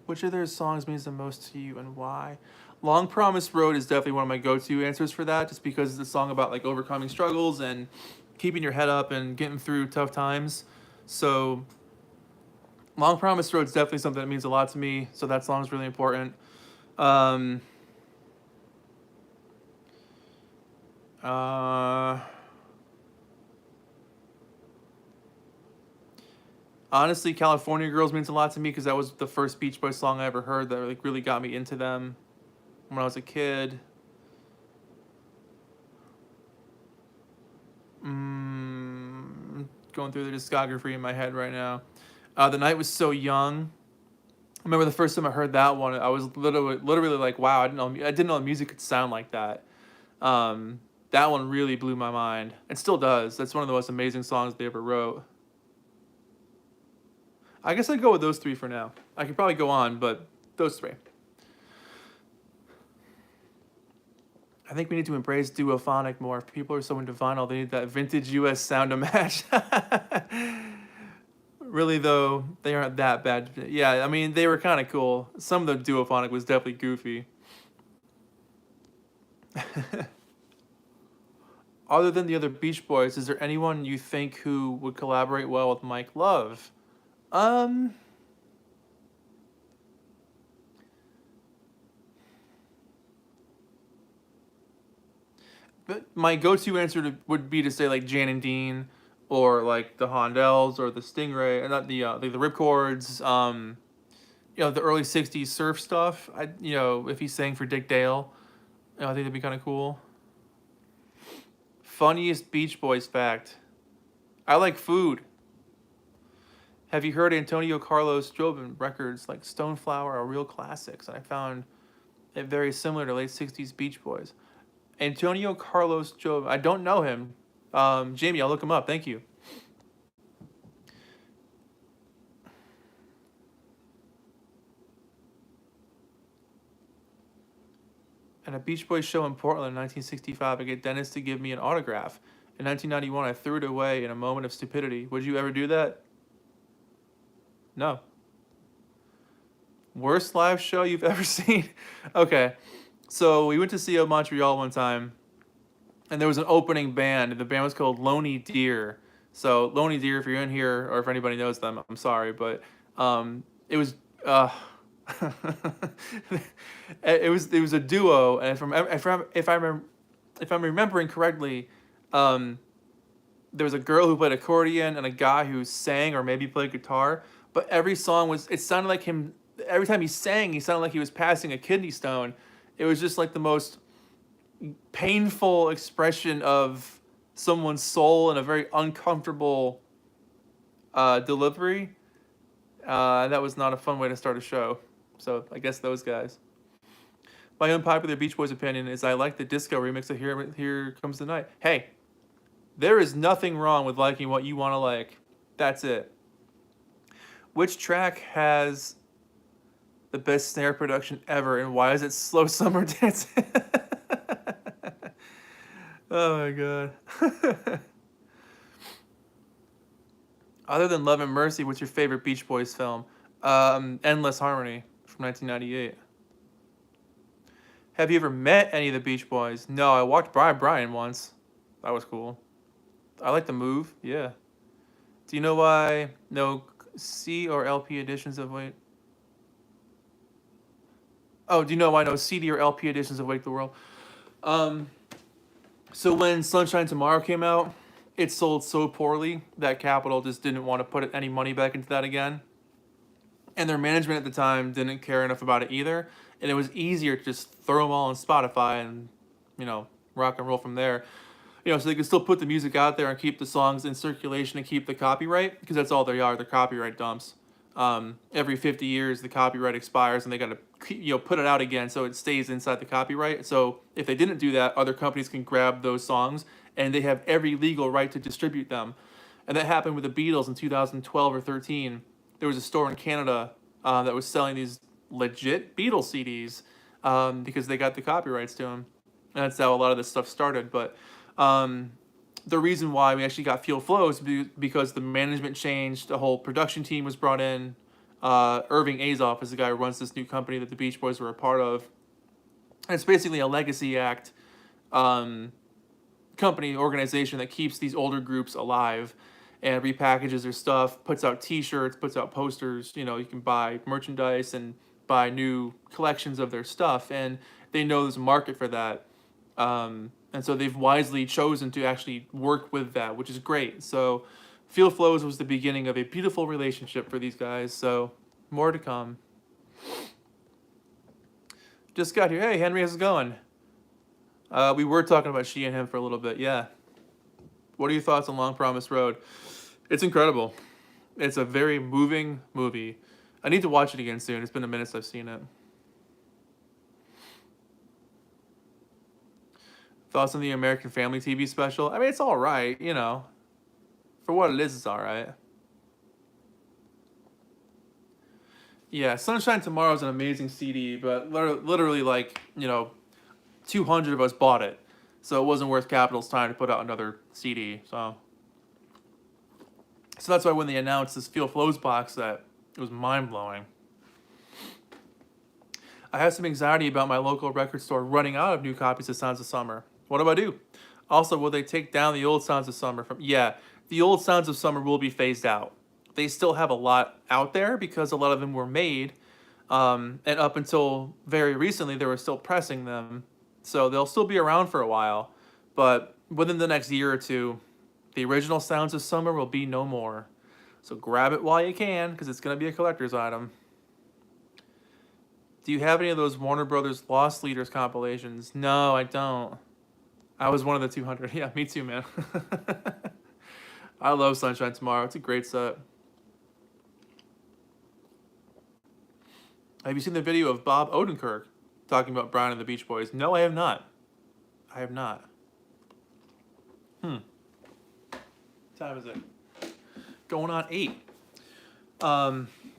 which of their songs means the most to you and why? Long Promised Road is definitely one of my go-to answers for that, just because it's a song about like overcoming struggles and keeping your head up and getting through tough times. So Long Promised Road is definitely something that means a lot to me. So that song's really important. Um, uh, honestly, California Girls means a lot to me because that was the first Beach Boys song I ever heard that like really got me into them when I was a kid. Going through the discography in my head right now. The Night Was So Young. I remember the first time I heard that one, I was literally like, wow, I didn't know music could sound like that. That one really blew my mind. It still does. That's one of the most amazing songs they ever wrote. I guess I'd go with those three for now. I could probably go on, but those three. I think we need to embrace duophonic more. If people are so into vinyl, they need that vintage US sound to match. Really, though, they aren't that bad. Yeah, I mean, they were kind of cool. Some of the duophonic was definitely goofy. Other than the other Beach Boys, is there anyone you think who would collaborate well with Mike Love? Um, but my go-to answer would be to say like Jan and Dean, or like the Hondells, or the Stingray, and not the Ripcords. The early '60s surf stuff. If he sang for Dick Dale, I think that'd be kind of cool. Funniest Beach Boys fact: I like food. Have you heard Antonio Carlos Jobim records like Stoneflower are real classics? And I found it very similar to late '60s Beach Boys. Antonio Carlos Jobim. I don't know him. Jamie, I'll look him up. Thank you. At a Beach Boys show in Portland in 1965, I get Dennis to give me an autograph. In 1991, I threw it away in a moment of stupidity. Would you ever do that? No. Worst live show you've ever seen? Okay. So we went to see Montreal one time, and there was an opening band. The band was called Lonely Deer. So Lonely Deer, if you're in here, or if anybody knows them, I'm sorry, but it was it was a duo, and if I'm remembering correctly, there was a girl who played accordion and a guy who sang or maybe played guitar. But every song it sounded like him. Every time he sang, he sounded like he was passing a kidney stone. It was just like the most painful expression of someone's soul in a very uncomfortable delivery. That was not a fun way to start a show. So I guess those guys. My unpopular Beach Boys opinion is I like the disco remix of Here Comes the Night. Hey, there is nothing wrong with liking what you want to like. That's it. Which track has the best snare production ever, and why is it Slow Summer Dancing? Oh my god. Other than Love and Mercy, what's your favorite Beach Boys film? Endless Harmony from 1998. Have you ever met any of the Beach Boys? No, I walked by Brian once. That was cool. I like the move. Yeah. Do you know why no C or LP editions of Wait? Oh, do you know why no CD or LP editions of Wake the World? So when Sunshine Tomorrow came out, it sold so poorly that Capitol just didn't want to put any money back into that again. And their management at the time didn't care enough about it either. And it was easier to just throw them all on Spotify and, rock and roll from there. So they could still put the music out there and keep the songs in circulation and keep the copyright, because that's all they are. They're copyright dumps. Every 50 years, the copyright expires and they got to, put it out again so it stays inside the copyright. So if they didn't do that, other companies can grab those songs and they have every legal right to distribute them. And that happened with the Beatles in 2012 or 13. There was a store in Canada that was selling these legit Beatles CDs because they got the copyrights to them. And that's how a lot of this stuff started. But the reason why we actually got Feel Flow is because the management changed, the whole production team was brought in. Irving Azoff is the guy who runs this new company that the Beach Boys were a part of. And it's basically a legacy act company, organization that keeps these older groups alive and repackages their stuff, puts out t-shirts, puts out posters. You know, you can buy merchandise and buy new collections of their stuff, and they know there's a market for that. And so they've wisely chosen to actually work with that, which is great. So Feel Flows was the beginning of a beautiful relationship for these guys. So more to come. Just got here. Hey, Henry, how's it going? We were talking about She and Him for a little bit. Yeah. What are your thoughts on Long Promised Road? It's incredible. It's a very moving movie. I need to watch it again soon. It's been a minute since I've seen it. Thoughts on the American Family TV special? I mean, it's all right, you know. For what it is, it's all right. Yeah, Sunshine Tomorrow is an amazing CD, but literally, like, you know, 200 of us bought it. So it wasn't worth Capitol's time to put out another CD. So that's why when they announced this Feel Flows box set, it was mind-blowing. I have some anxiety about my local record store running out of new copies of Sounds of Summer. What do I do? Also, will they take down the old Sounds of Summer from... Yeah, the old Sounds of Summer will be phased out. They still have a lot out there because a lot of them were made. And up until very recently, they were still pressing them. So they'll still be around for a while. But within the next year or two, the original Sounds of Summer will be no more. So grab it while you can, because it's going to be a collector's item. Do you have any of those Warner Brothers Lost Leaders compilations? No, I don't. I was one of the 200. Yeah, me too, man. I love Sunshine Tomorrow. It's a great set. Have you seen the video of Bob Odenkirk talking about Brian and the Beach Boys? No, I have not. I have not. What time is it? Going on 8.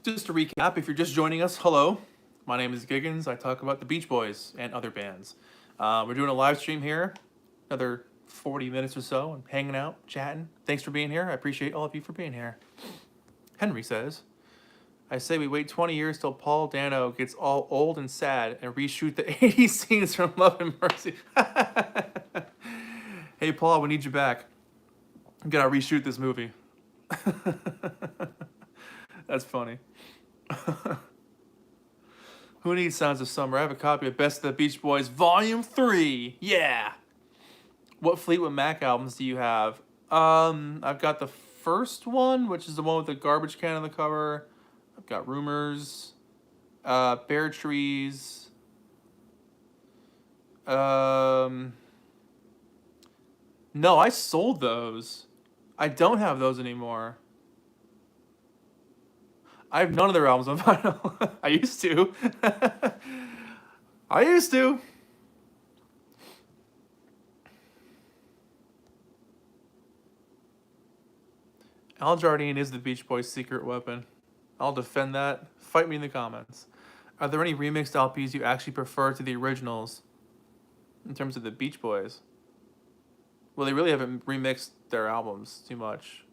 Just to recap, if you're just joining us, hello. My name is Giggins. I talk about the Beach Boys and other bands. We're doing a live stream here. Another 40 minutes or so. I'm hanging out, chatting. Thanks for being here. I appreciate all of you for being here. Henry says, I say we wait 20 years till Paul Dano gets all old and sad and reshoot the 80s scenes from Love and Mercy. Hey, Paul, we need you back. I'm going to reshoot this movie. That's funny. Who needs Sounds of Summer? I have a copy of Best of the Beach Boys Volume 3. Yeah. What Fleetwood Mac albums do you have? I've got the first one, which is the one with the garbage can on the cover. I've got Rumors, Bare Trees. No, I sold those. I don't have those anymore. I have none of their albums on vinyl. I used to. I used to. Al Jardine is the Beach Boys' secret weapon. I'll defend that. Fight me in the comments. Are there any remixed LPs you actually prefer to the originals in terms of the Beach Boys? Well, they really haven't remixed their albums too much.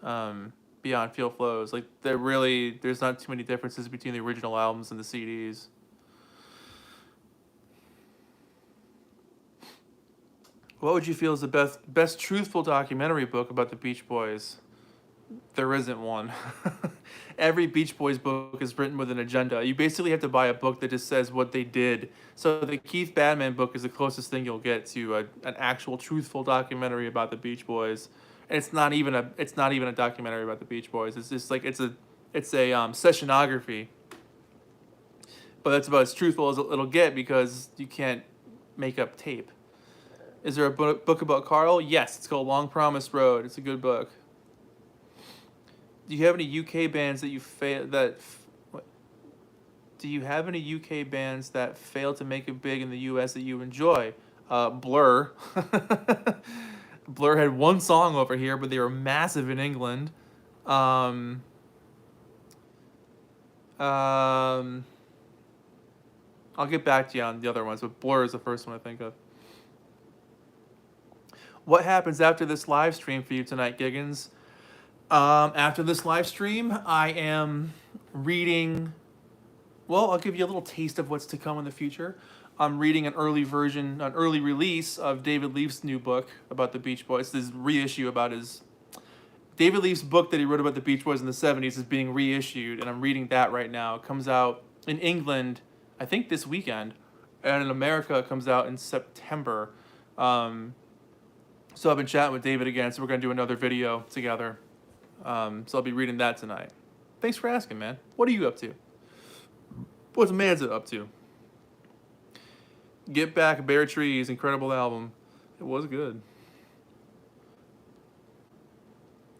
Beyond Feel Flows. Like, there's not too many differences between the original albums and the CDs. What would you feel is the best truthful documentary book about the Beach Boys? There isn't one. Every Beach Boys book is written with an agenda. You basically have to buy a book that just says what they did. So the Keith Badman book is the closest thing you'll get to an actual truthful documentary about the Beach Boys. And it's not even a documentary about the Beach Boys. It's just like it's a sessionography. But that's about as truthful as it'll get because you can't make up tape. Is there a book about Carl? Yes, it's called Long Promised Road. It's a good book. Do you have any UK bands that Do you have any UK bands that fail to make it big in the US that you enjoy? Blur. Blur had one song over here, but they were massive in England. Um, um, I'll get back to you on the other ones, but Blur is the first one I think of. What happens after this live stream for you tonight, Giggins? After this live stream, I am reading. Well, I'll give you a little taste of what's to come in the future. I'm reading an early release of David Leaf's new book about the Beach Boys. This reissue about his David Leaf's book that he wrote about the Beach Boys in the 70s is being reissued, and I'm reading that right now. It comes out in England, I think this weekend, and in America it comes out in September. So I've been chatting with David again, so we're going to do another video together. So I'll be reading that tonight. Thanks for asking, man. What are you up to? What's Manza up to? Get Back, Bare Trees, incredible album. It was good.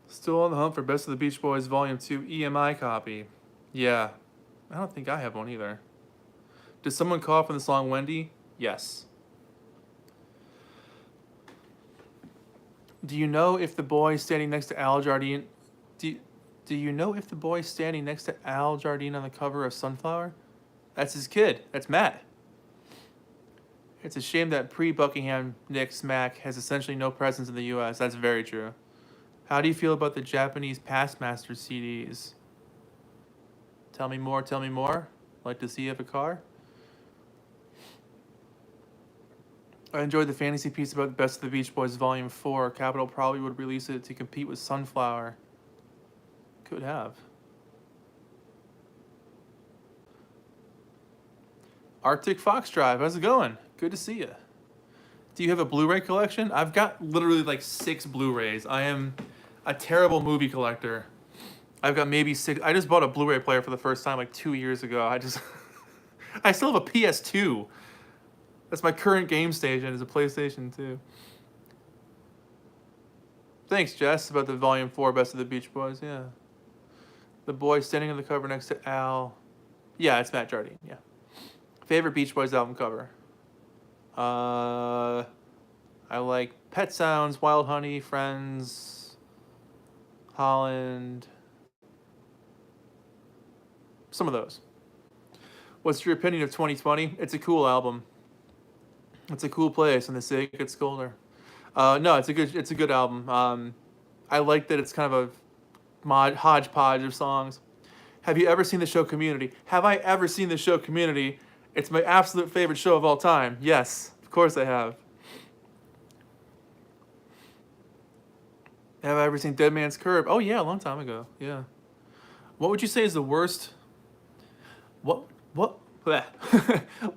Still on the hunt for Best of the Beach Boys Volume 2 EMI copy. Yeah. I don't think I have one either. Did someone cough in the song Wendy? Yes. Do you know if the boy standing next to Al Jardine... Do you know if the boy standing next to Al Jardine on the cover of Sunflower? That's his kid. That's Matt. It's a shame that pre-Buckingham Knicks Mac has essentially no presence in the U.S. That's very true. How do you feel about the Japanese Passmaster CDs? Tell me more, tell me more. Like to see you have a car? I enjoyed the fantasy piece about the Best of the Beach Boys Volume 4. Capitol probably would release it to compete with Sunflower. Could have. Arctic Fox Drive, how's it going? Good to see you. Do you have a Blu-ray collection? I've got literally like 6 Blu-rays. I am a terrible movie collector. I've got maybe 6. I just bought a Blu-ray player for the first time like 2 years ago. I still have a PS2. That's my current game station, is a PlayStation 2. Thanks, Jess, about the Volume 4 Best of the Beach Boys, yeah. The boy standing on the cover next to Al. Yeah, it's Matt Jardine, yeah. Favorite Beach Boys album cover? I like Pet Sounds, Wild Honey, Friends, Holland. Some of those. What's your opinion of 2020? It's a cool album. It's a cool place, and they say it gets colder. No, it's a good album. I like that it's kind of a hodgepodge of songs. Have you ever seen the show Community? Have I ever seen the show Community? It's my absolute favorite show of all time. Yes, of course I have. Have I ever seen Dead Man's Curve? Oh yeah, a long time ago. Yeah. What would you say is the worst? What?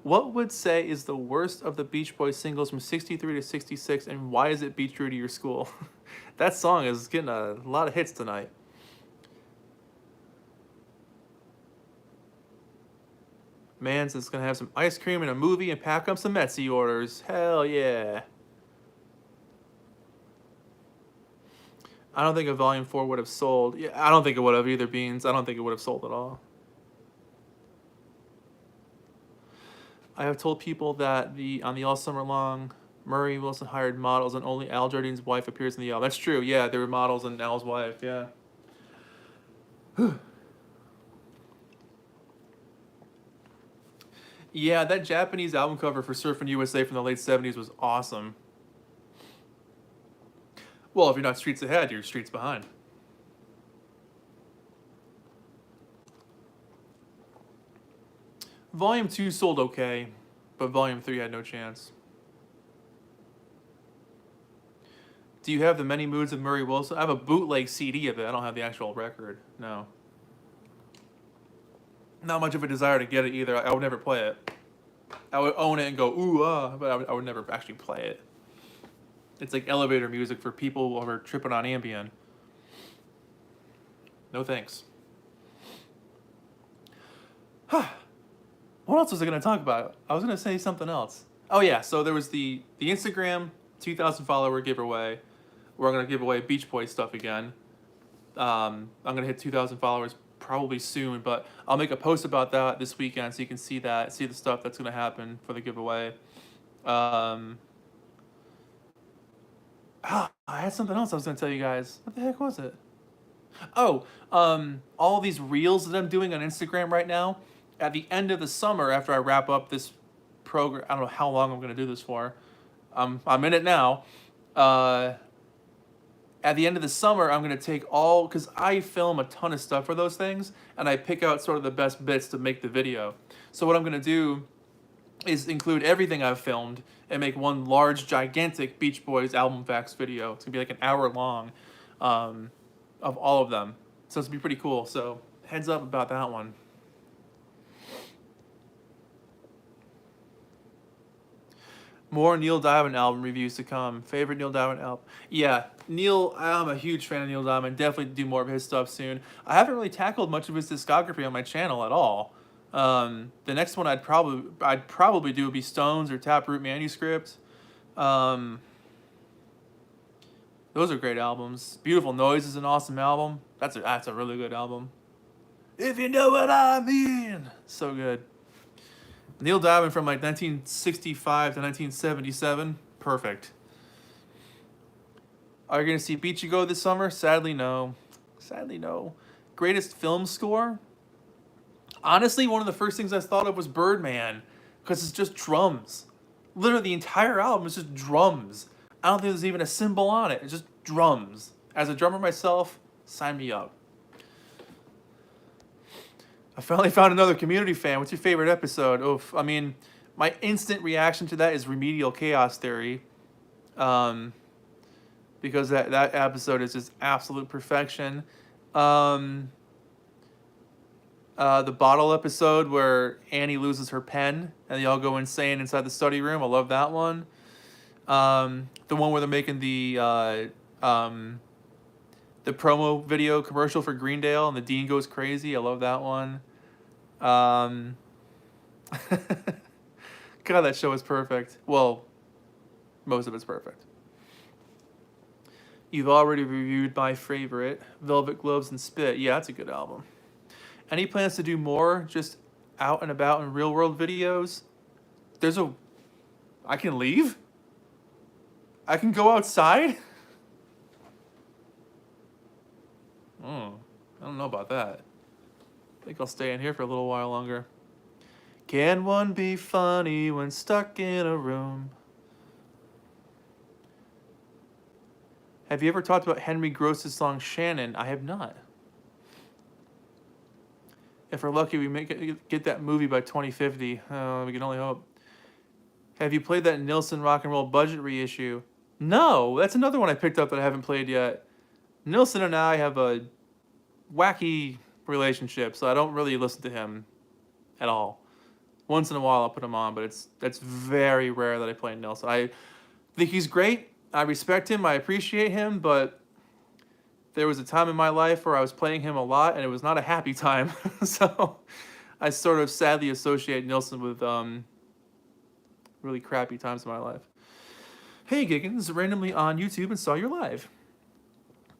What would say is the worst of the Beach Boys singles from 63 to 66, and why is it Be True to Your School? That song is getting a lot of hits tonight. Man's is going to have some ice cream and a movie and pack up some Etsy orders. Hell yeah. I don't think a Volume 4 would have sold. Yeah, I don't think it would have either, Beans. I don't think it would have sold at all. I have told people that on the All Summer Long, Murray Wilson hired models and only Al Jardine's wife appears in the album. That's true. Yeah, there were models and Al's wife. Yeah. Yeah, that Japanese album cover for Surfing USA from the late 70s was awesome. Well, if you're not streets ahead, you're streets behind. Volume 2 sold okay, but Volume 3 had no chance. Do you have the Many Moods of Murray Wilson? I have a bootleg CD of it. I don't have the actual record. No. Not much of a desire to get it either. I would never play it. I would own it and go, ooh, but I would never actually play it. It's like elevator music for people who are tripping on Ambien. No thanks. What else was I going to talk about? I was going to say something else. Oh yeah, so there was the Instagram 2,000 follower giveaway, where I'm going to give away Beach Boys stuff again. I'm going to hit 2,000 followers probably soon, but I'll make a post about that this weekend so you can see the stuff that's going to happen for the giveaway. Oh, I had something else I was gonna tell you guys. What the heck was it? Oh, all these reels that I'm doing on Instagram right now. At the end of the summer, after I wrap up this program, I don't know how long I'm gonna do this for. I'm in it now. Uh, at the end of the summer, I'm gonna take all, because I film a ton of stuff for those things, and I pick out sort of the best bits to make the video. So what I'm gonna do is include everything I've filmed and make one large, gigantic Beach Boys album facts video. It's gonna be like an hour long, of all of them. So it's gonna be pretty cool. So heads up about that one. More Neil Diamond album reviews to come. Favorite Neil Diamond album? Yeah, Neil, I'm a huge fan of Neil Diamond. Definitely do more of his stuff soon. I haven't really tackled much of his discography on my channel at all. The next one I'd probably do would be Stones or Taproot Manuscript. Those are great albums. Beautiful Noise is an awesome album. That's a really good album. If you know what I mean. So good. Neil Diamond from like 1965 to 1977. Perfect. Are you going to see Beachy Go this summer? Sadly, no. Sadly, no. Greatest film score? Honestly, one of the first things I thought of was Birdman, because it's just drums. Literally, the entire album is just drums. I don't think there's even a cymbal on it. It's just drums. As a drummer myself, sign me up. I finally found another Community fan. What's your favorite episode? Oof. I mean, my instant reaction to that is Remedial Chaos Theory. Because that episode is just absolute perfection. The bottle episode where Annie loses her pen and they all go insane inside the study room. I love that one. The one where they're making the promo video commercial for Greendale and the dean goes crazy. I love that one. God, that show is perfect. Well, most of it's perfect. You've already reviewed my favorite, Velvet Gloves and Spit. Yeah, that's a good album. Any plans to do more, just out and about in real world videos? I can leave? I can go outside? I don't know about that. I think I'll stay in here for a little while longer. Can one be funny when stuck in a room? Have you ever talked about Henry Gross's song Shannon? I have not. If we're lucky, we get that movie by 2050. We can only hope. Have you played that Nilsson Rock and Roll Budget reissue? No, that's another one I picked up that I haven't played yet. Nilsson and I have a wacky relationship, so I don't really listen to him at all. Once in a while I'll put him on, but that's very rare that I play Nilsson. I think he's great. I respect him. I appreciate him, but there was a time in my life where I was playing him a lot, and it was not a happy time. So I sort of sadly associate Nilsson with really crappy times in my life. Hey, Giggins, randomly on YouTube and saw your live.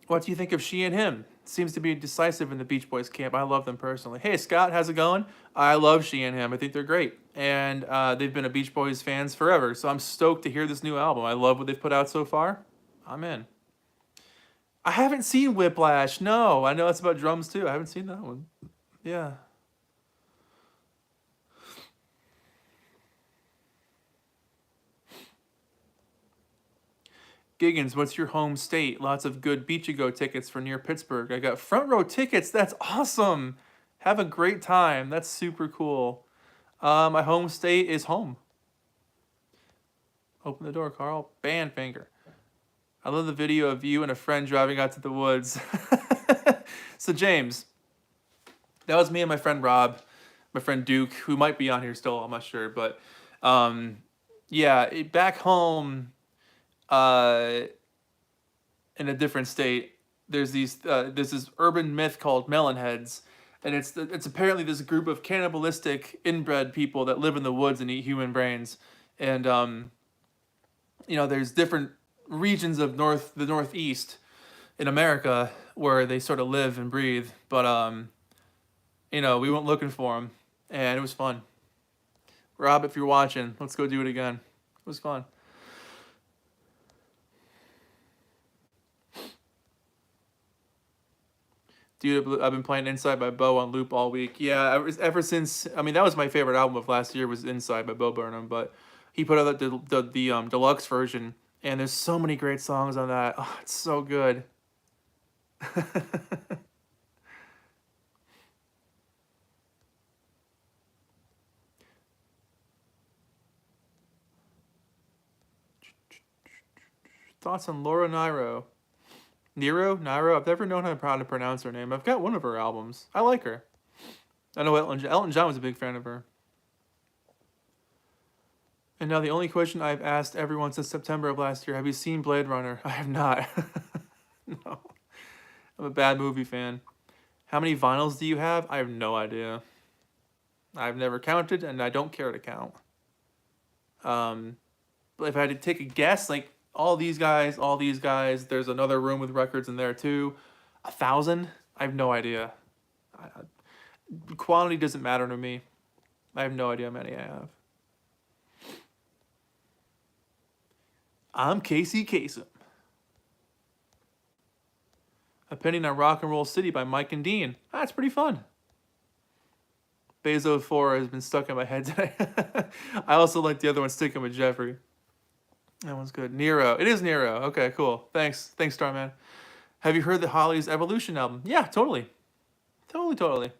What do you think of She and Him? Seems to be decisive in the Beach Boys camp. I love them personally. Hey, Scott, how's it going? I love She and Him. I think they're great. And they've been a Beach Boys fans forever. So I'm stoked to hear this new album. I love what they've put out so far. I'm in. I haven't seen Whiplash. No, I know that's about drums too. I haven't seen that one. Yeah. Giggins, what's your home state? Lots of good Beach-A-Go tickets for near Pittsburgh. I got front row tickets. That's awesome. Have a great time. That's super cool. My home state is home. Open the door, Carl. Band finger. I love the video of you and a friend driving out to the woods. So James, that was me and my friend Rob, my friend Duke, who might be on here still. I'm not sure, but yeah, back home. In a different state, there's this urban myth called melonheads, and it's apparently this group of cannibalistic inbred people that live in the woods and eat human brains, and there's different regions of the Northeast in America where they sort of live and breathe, but we went looking for them, and it was fun. Rob, if you're watching, let's go do it again. It was fun. Dude, I've been playing Inside by Bo on loop all week. Yeah, ever since. I mean, that was my favorite album of last year was Inside by Bo Burnham, but he put out the deluxe version, and there's so many great songs on that. Oh, it's so good. Thoughts on Laura Nyro? Nyro? I've never known how to pronounce her name. I've got one of her albums. I like her. I know Elton John was a big fan of her. And now the only question I've asked everyone since September of last year, have you seen Blade Runner? I have not. No. I'm a bad movie fan. How many vinyls do you have? I have no idea. I've never counted, and I don't care to count. But if I had to take a guess, like all these guys, there's another room with records in there too. 1,000? I have no idea. Quantity doesn't matter to me. I have no idea how many I have. I'm Casey Kasem. Opinion on Rock and Roll City by Mike and Dean. That's pretty fun. Bezo 4 has been stuck in my head today. I also like the other one, Sticking with Jeffrey. That one's good. Nero. It is Nero. Okay, cool. Thanks, Starman. Have you heard the Hollies Evolution album? Yeah, totally. Totally.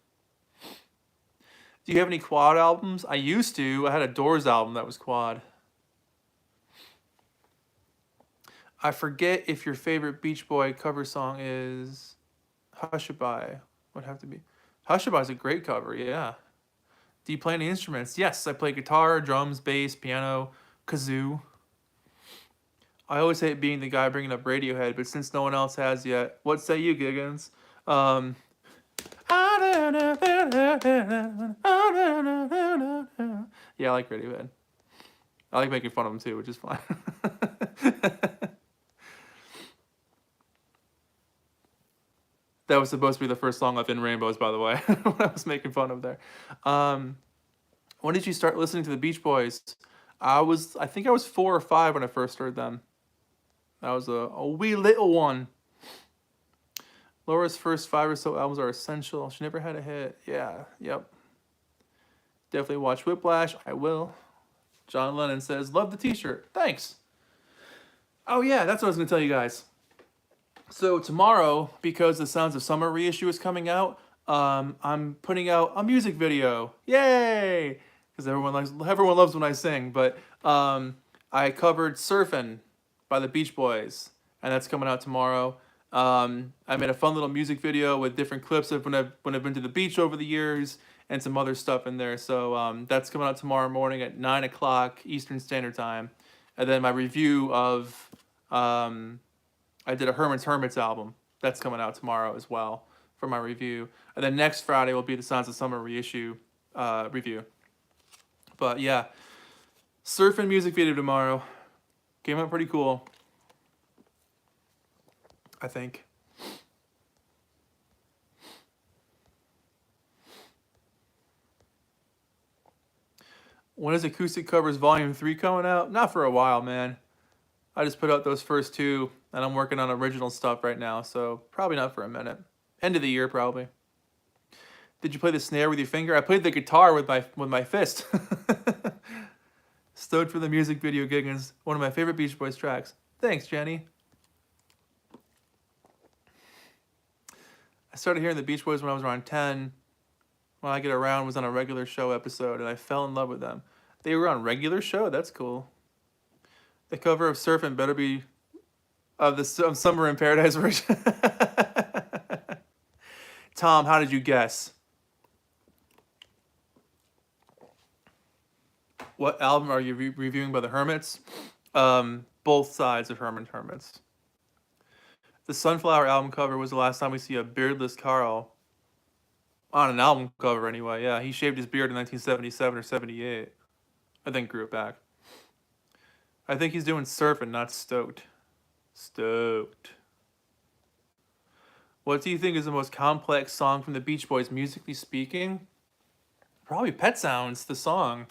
Do you have any quad albums? I used to. I had a Doors album that was quad. I forget if your favorite Beach Boy cover song is Hushabye. Would have to be. Hushabye is a great cover, yeah. Do you play any instruments? Yes, I play guitar, drums, bass, piano, kazoo. I always hate being the guy bringing up Radiohead, but since no one else has yet, what say you, Giggins? Yeah, I like Radiohead. I like making fun of them too, which is fine. That was supposed to be the first song off In Rainbows, by the way, when I was making fun of there. When did you start listening to the Beach Boys? I think I was 4 or 5 when I first heard them. That was a wee little one. Laura's first 5 or so albums are essential. She never had a hit. Yeah, yep. Definitely watch Whiplash. I will. John Lennon says, love the t-shirt. Thanks. Oh yeah, that's what I was going to tell you guys. So tomorrow, because the Sounds of Summer reissue is coming out, I'm putting out a music video. Yay! Because everyone loves when I sing. But I covered Surfin' by the Beach Boys, and that's coming out tomorrow. I made a fun little music video with different clips of when I've been to the beach over the years and some other stuff in there. So that's coming out tomorrow morning at 9 o'clock Eastern Standard Time. And then my review of... I did a Hermits album. That's coming out tomorrow as well for my review. And then next Friday will be the Sounds of Summer reissue review. But yeah, Surfing music video tomorrow. Came out pretty cool, I think. When is Acoustic Covers Volume 3 coming out? Not for a while, man. I just put out those first 2, and I'm working on original stuff right now, so probably not for a minute. End of the year, probably. Did you play the snare with your finger? I played the guitar with my fist. Stoked for the music video, Giggins. One of my favorite Beach Boys tracks. Thanks, Jenny. I started hearing the Beach Boys when I was around 10. When I Get Around was on a regular show episode, and I fell in love with them. They were on regular show? That's cool. The cover of Surfin' better be of the Summer in Paradise version. Tom, how did you guess? What album are you reviewing by the Hermits? Both sides of Hermits. The Sunflower album cover was the last time we see a beardless Carl. On an album cover, anyway. Yeah, he shaved his beard in 1977 or 78. I think grew it back. I think he's doing Surfing, not Stoked. Stoked. What do you think is the most complex song from the Beach Boys, musically speaking? Probably Pet Sounds, the song.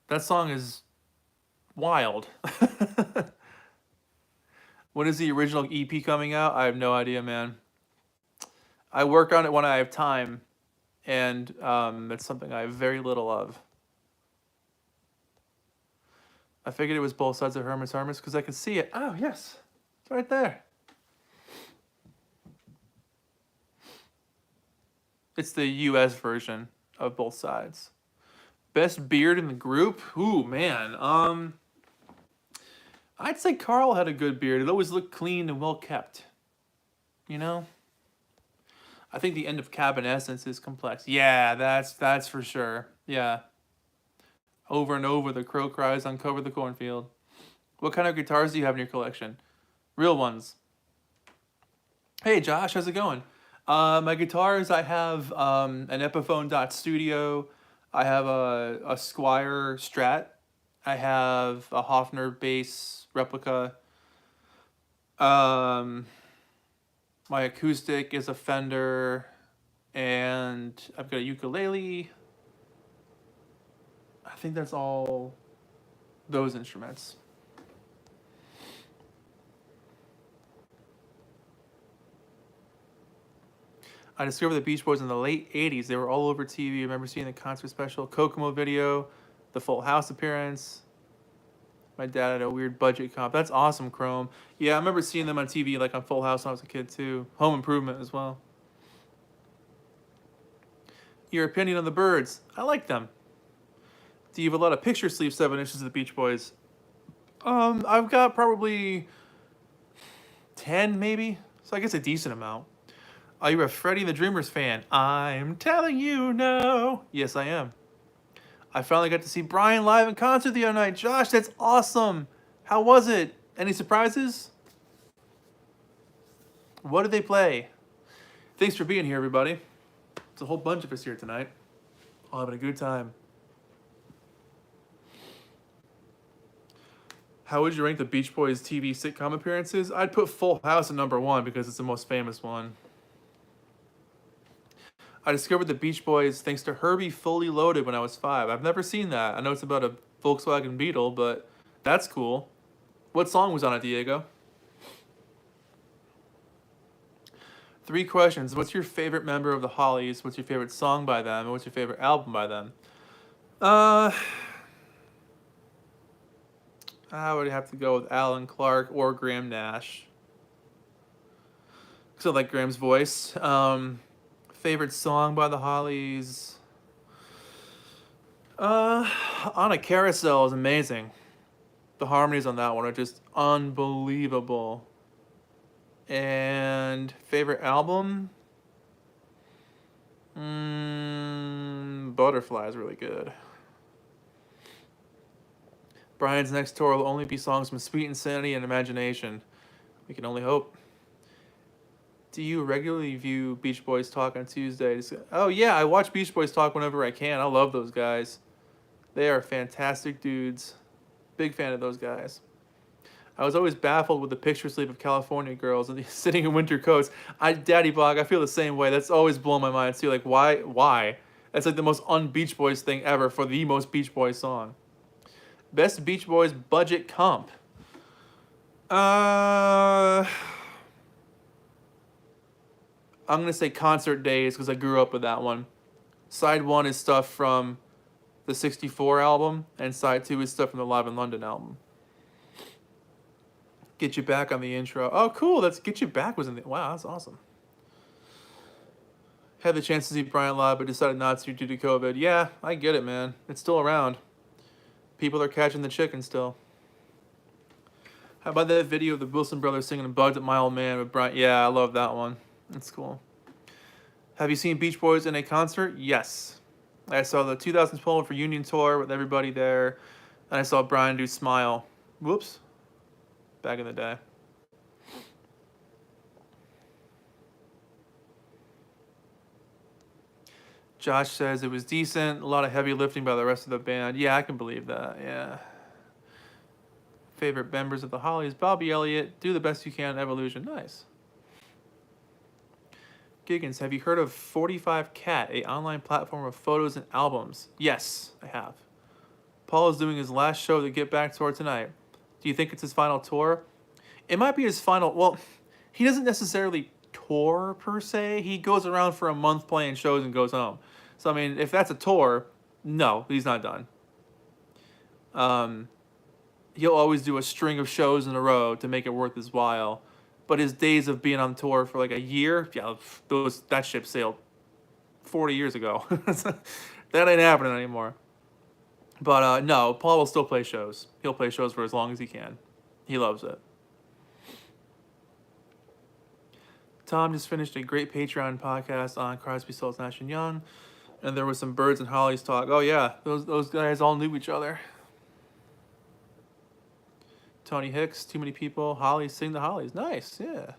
That song is wild. When is the original EP coming out? I have no idea, man. I work on it when I have time, and it's something I have very little of. I figured it was both sides of Hermes Hermes because I could see it. Oh, yes. It's right there. It's the US version of both sides. Best beard in the group? Ooh, man. I'd say Carl had a good beard. It always looked clean and well kept. You know? I think the end of Cabin Essence is complex. Yeah, that's for sure. Yeah. Over and over, the crow cries, uncover the cornfield. What kind of guitars do you have in your collection? Real ones. Hey, Josh, how's it going? My guitars, I have an Epiphone Studio. I have a Squire Strat. I have a Hofner bass replica. My acoustic is a Fender, and I've got a ukulele. I think that's all those instruments. I discovered the Beach Boys in the late 80s. They were all over TV. I remember seeing the concert special, Kokomo video, the Full House appearance. My dad had a weird budget comp. That's awesome, Chrome. Yeah, I remember seeing them on TV, like on Full House when I was a kid, too. Home Improvement as well. Your opinion on the Birds? I like them. Do you have a lot of picture sleeve 7-inches of the Beach Boys? I've got probably 10, maybe. So I guess a decent amount. Are you a Freddie the Dreamers fan? I'm telling you no. Yes, I am. I finally got to see Brian live in concert the other night. Josh, that's awesome. How was it? Any surprises? What did they play? Thanks for being here, everybody. It's a whole bunch of us here tonight. All having a good time. How would you rank the Beach Boys TV sitcom appearances? I'd put Full House at #1 because it's the most famous one. I discovered the Beach Boys thanks to Herbie Fully Loaded when I was 5. I've never seen that. I know it's about a Volkswagen Beetle, but that's cool. What song was on it, Diego? 3 questions. What's your favorite member of the Hollies? What's your favorite song by them? And what's your favorite album by them? I would have to go with Alan Clark or Graham Nash. So I like Graham's voice. Favorite song by the Hollies? On a Carousel is amazing. The harmonies on that one are just unbelievable. And favorite album? Butterfly is really good. Brian's next tour will only be songs from Sweet Insanity and Imagination. We can only hope. Do you regularly view Beach Boys Talk on Tuesdays? Oh, yeah, I watch Beach Boys Talk whenever I can. I love those guys. They are fantastic dudes. Big fan of those guys. I was always baffled with the picture sleeve of California girls and sitting in winter coats. Daddy Bog, I feel the same way. That's always blown my mind, too. Like, why? That's like the most un-Beach Boys thing ever for the most Beach Boys song. Best Beach Boys budget comp. I'm going to say Concert Days because I grew up with that one. Side 1 is stuff from the 64 album, and side 2 is stuff from the Live in London album. Get You Back on the intro. Oh, cool. That's Get You Back was in the... Wow, that's awesome. Had the chance to see Brian live, but decided not to due to COVID. Yeah, I get it, man. It's still around. People are catching the chicken still. How about that video of the Wilson brothers singing Bugged At My Old Man with Brian? Yeah, I love that one. That's cool. Have you seen Beach Boys in a concert? Yes. I saw the 2012 reunion tour with everybody there, and I saw Brian do Smile. Whoops. Back in the day. Josh says it was decent. A lot of heavy lifting by the rest of the band. Yeah, I can believe that. Yeah. Favorite members of the Hollies? Bobby Elliott. Do the Best You Can. Evolution. Nice. Giggins, have you heard of 45 Cat, a online platform of photos and albums? Yes, I have. Paul is doing his last show to Get Back tour tonight. Do you think it's his final tour? It might be his final... Well, he doesn't necessarily tour per se. He goes around for a month playing shows and goes home. So I mean, if that's a tour, no, he's not done. He'll always do a string of shows in a row to make it worth his while. But his days of being on tour for like a year, yeah, that ship sailed 40 years ago. That ain't happening anymore. But no, Paul will still play shows. He'll play shows for as long as he can. He loves it. Tom just finished a great Patreon podcast on Crosby, Stills, Nash and Young, and there was some Birds and Hollies talk. Oh yeah, those guys all knew each other. Tony Hicks, Too Many People, Hollies, Sing the Hollies. Nice, yeah.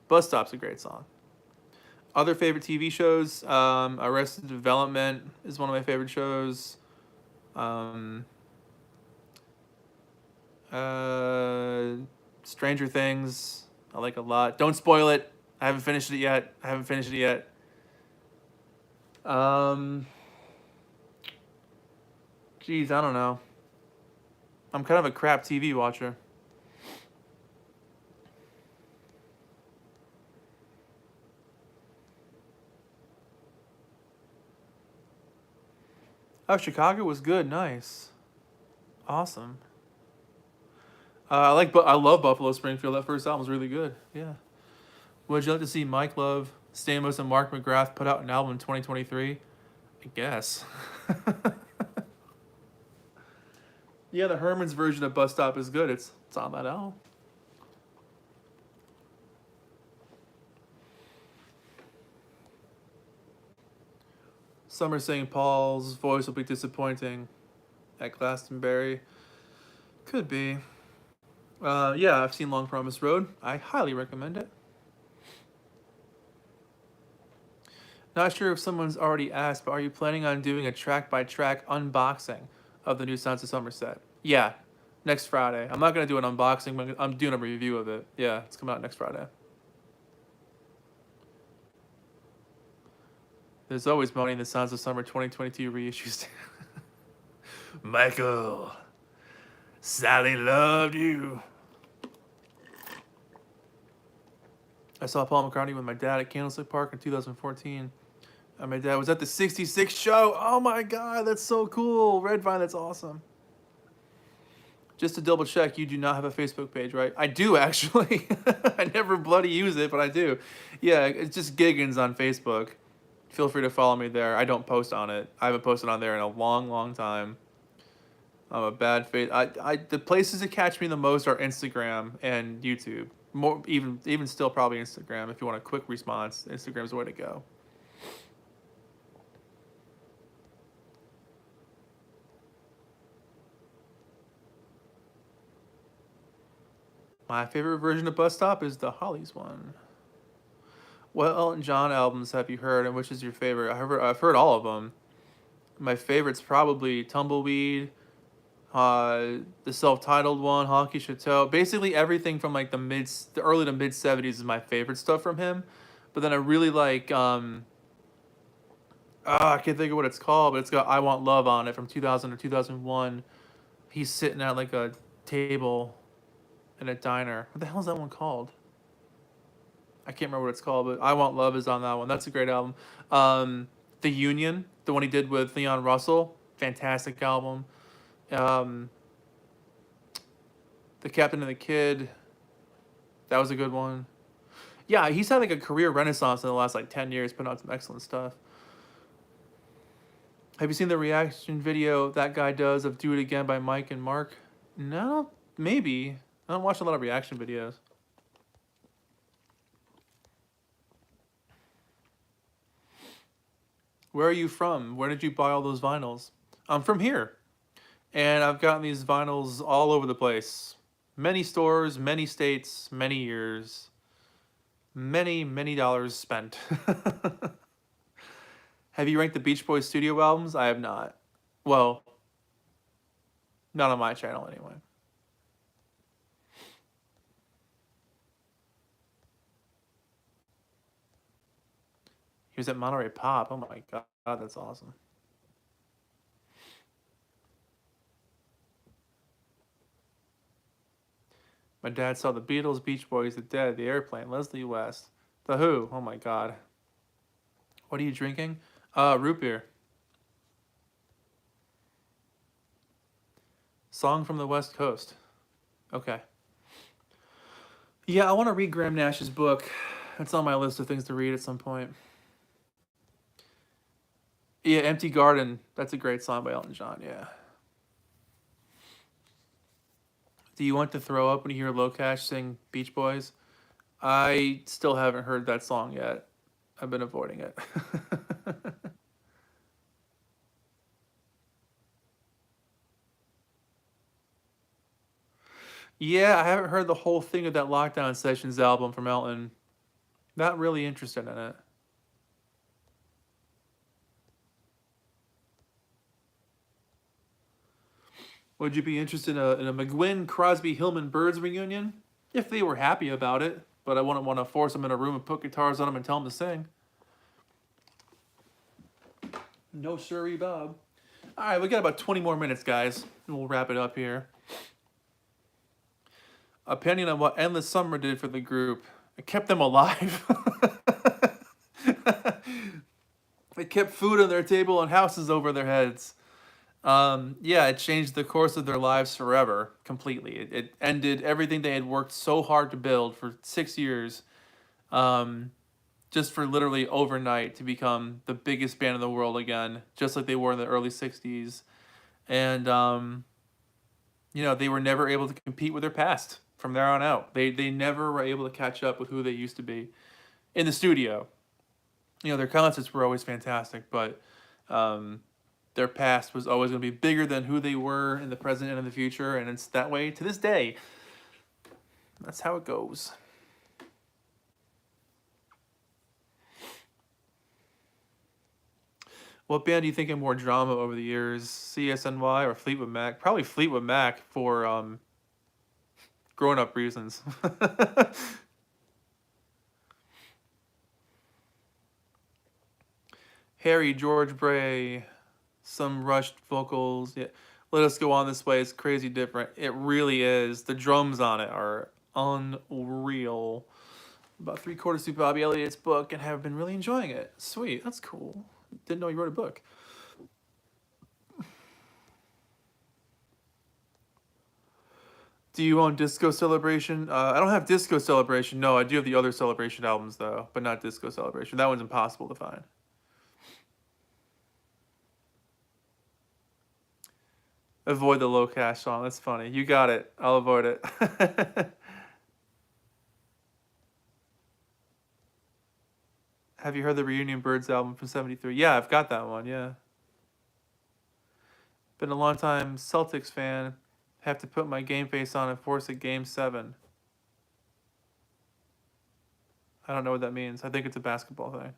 Bus Stop's a great song. Other favorite TV shows, Arrested Development is one of my favorite shows. Stranger Things, I like a lot. Don't spoil it. I haven't finished it yet. Geez, I don't know. I'm kind of a crap TV watcher. Oh, Chicago was good. Nice. Awesome. I love Buffalo Springfield. That first album was really good. Yeah. Would you like to see Mike Love, Stamos, and Mark McGrath put out an album in 2023? I guess. Yeah, the Herman's version of Bus Stop is good. It's on that album. Summer St. Paul's voice will be disappointing at Glastonbury. Could be. Yeah, I've seen Long Promised Road. I highly recommend it. Not sure if someone's already asked, but are you planning on doing a track-by-track unboxing of the new Sounds of Somerset? Yeah, next Friday. I'm not going to do an unboxing, but I'm doing a review of it. Yeah, it's coming out next Friday. There's always money in the Sounds of Summer 2022 reissues. Michael, Sally loved you. I saw Paul McCartney with my dad at Candlestick Park in 2014. And my dad was at the 66th show. Oh my God, that's so cool. Red Vine, that's awesome. Just to double check, you do not have a Facebook page, right? I do, actually. I never bloody use it, but I do. Yeah, it's just Giggins on Facebook. Feel free to follow me there. I don't post on it. I haven't posted on there in a long, long time. I'm a bad face. The places that catch me the most are Instagram and YouTube. More even still probably Instagram. If you want a quick response, Instagram's the way to go. My favorite version of Bus Stop is the Hollies one. What Elton John albums have you heard, and which is your favorite? I've heard all of them. My favorite's probably Tumbleweed, the self-titled one, Honky Chateau. Basically everything from like the early to mid 70s is my favorite stuff from him. But then I really like I can't think of what it's called, but it's got I Want Love on it from 2000 or 2001. He's sitting at like a table in a diner. What the hell is that one called? I can't remember what it's called, but I Want Love is on that one. That's a great album. The Union, the one he did with Leon Russell, fantastic album. The Captain and the Kid, that was a good one. Yeah, he's had like a career renaissance in the last like 10 years, putting out some excellent stuff. Have you seen the reaction video that guy does of Do It Again by Mike and Mark? No, maybe. I don't watch a lot of reaction videos. Where are you from? Where did you buy all those vinyls? I'm from here. And I've gotten these vinyls all over the place. Many stores, many states, many years. Many, many dollars spent. Have you ranked the Beach Boys studio albums? I have not. Well, not on my channel anyway. He was at Monterey Pop. Oh my God, that's awesome. My dad saw the Beatles, Beach Boys, The Dead, The Airplane, Leslie West. The Who. Oh my God. What are you drinking? Root beer. Song from the West Coast. Okay. Yeah, I want to read Graham Nash's book. It's on my list of things to read at some point. Yeah, Empty Garden. That's a great song by Elton John, yeah. Do you want to throw up when you hear Locash sing Beach Boys? I still haven't heard that song yet. I've been avoiding it. Yeah, I haven't heard the whole thing of that Lockdown Sessions album from Elton. Not really interested in it. Would you be interested in a McGuinn, Crosby, Hillman, Birds reunion? If they were happy about it, but I wouldn't want to force them in a room and put guitars on them and tell them to sing. No siree, Bob. All right, we got about 20 more minutes, guys, and we'll wrap it up here. Opinion on what Endless Summer did for the group. It kept them alive. It kept food on their table and houses over their heads. Yeah, it changed the course of their lives forever, completely. It ended everything they had worked so hard to build for 6 years, just for literally overnight to become the biggest band in the world again, just like they were in the early 60s. And, they were never able to compete with their past from there on out. They never were able to catch up with who they used to be in the studio. Their concerts were always fantastic, but their past was always going to be bigger than who they were in the present and in the future, and it's that way to this day. That's how it goes. What band do you think had more drama over the years, CSNY or Fleetwood Mac? Probably Fleetwood Mac for grown-up reasons. Harry, George Bray, some rushed vocals. Yeah, Let Us Go On This Way is crazy different. It really is. The drums on it are unreal. About 3/4 through Bobby Elliott's book and have been really enjoying it. Sweet, that's cool. Didn't know you wrote a book. Do you own Disco Celebration? I don't have Disco Celebration. No, I do have the other Celebration albums though, but not Disco Celebration. That one's impossible to find. Avoid the low cash song. That's funny. You got it. I'll avoid it. Have you heard the Reunion Birds album from '73? Yeah, I've got that one. Yeah. Been a long time Celtics fan. Have to put my game face on and force a game 7. I don't know what that means. I think it's a basketball thing.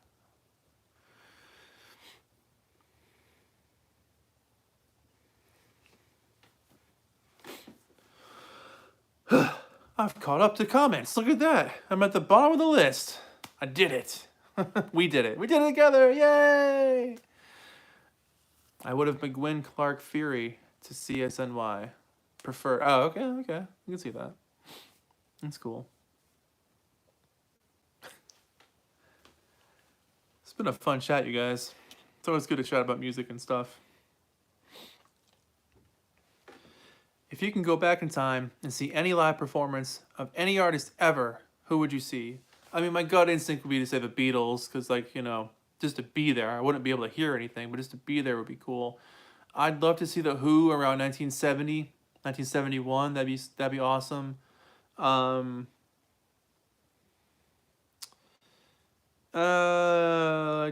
I've caught up to comments. Look at that. I'm at the bottom of the list. I did it. We did it. We did it together. Yay! I would have McGuinn, Clark, Fury to CSNY. Prefer. Oh, okay. You can see that. That's cool. It's been a fun chat, you guys. It's always good to chat about music and stuff. If you can go back in time and see any live performance of any artist ever, who would you see? I mean, my gut instinct would be to say the Beatles, because, just to be there. I wouldn't be able to hear anything, but just to be there would be cool. I'd love to see the Who around 1970, 1971. That'd be awesome. Like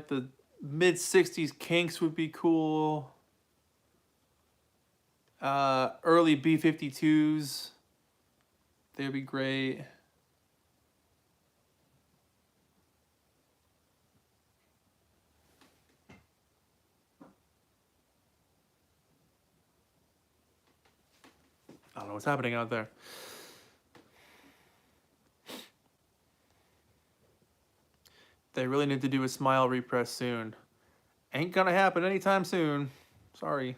the mid-60s Kinks would be cool. Early B-52s. They'd be great. I don't know what's happening out there. They really need to do a Smile repress soon. Ain't gonna happen anytime soon. Sorry.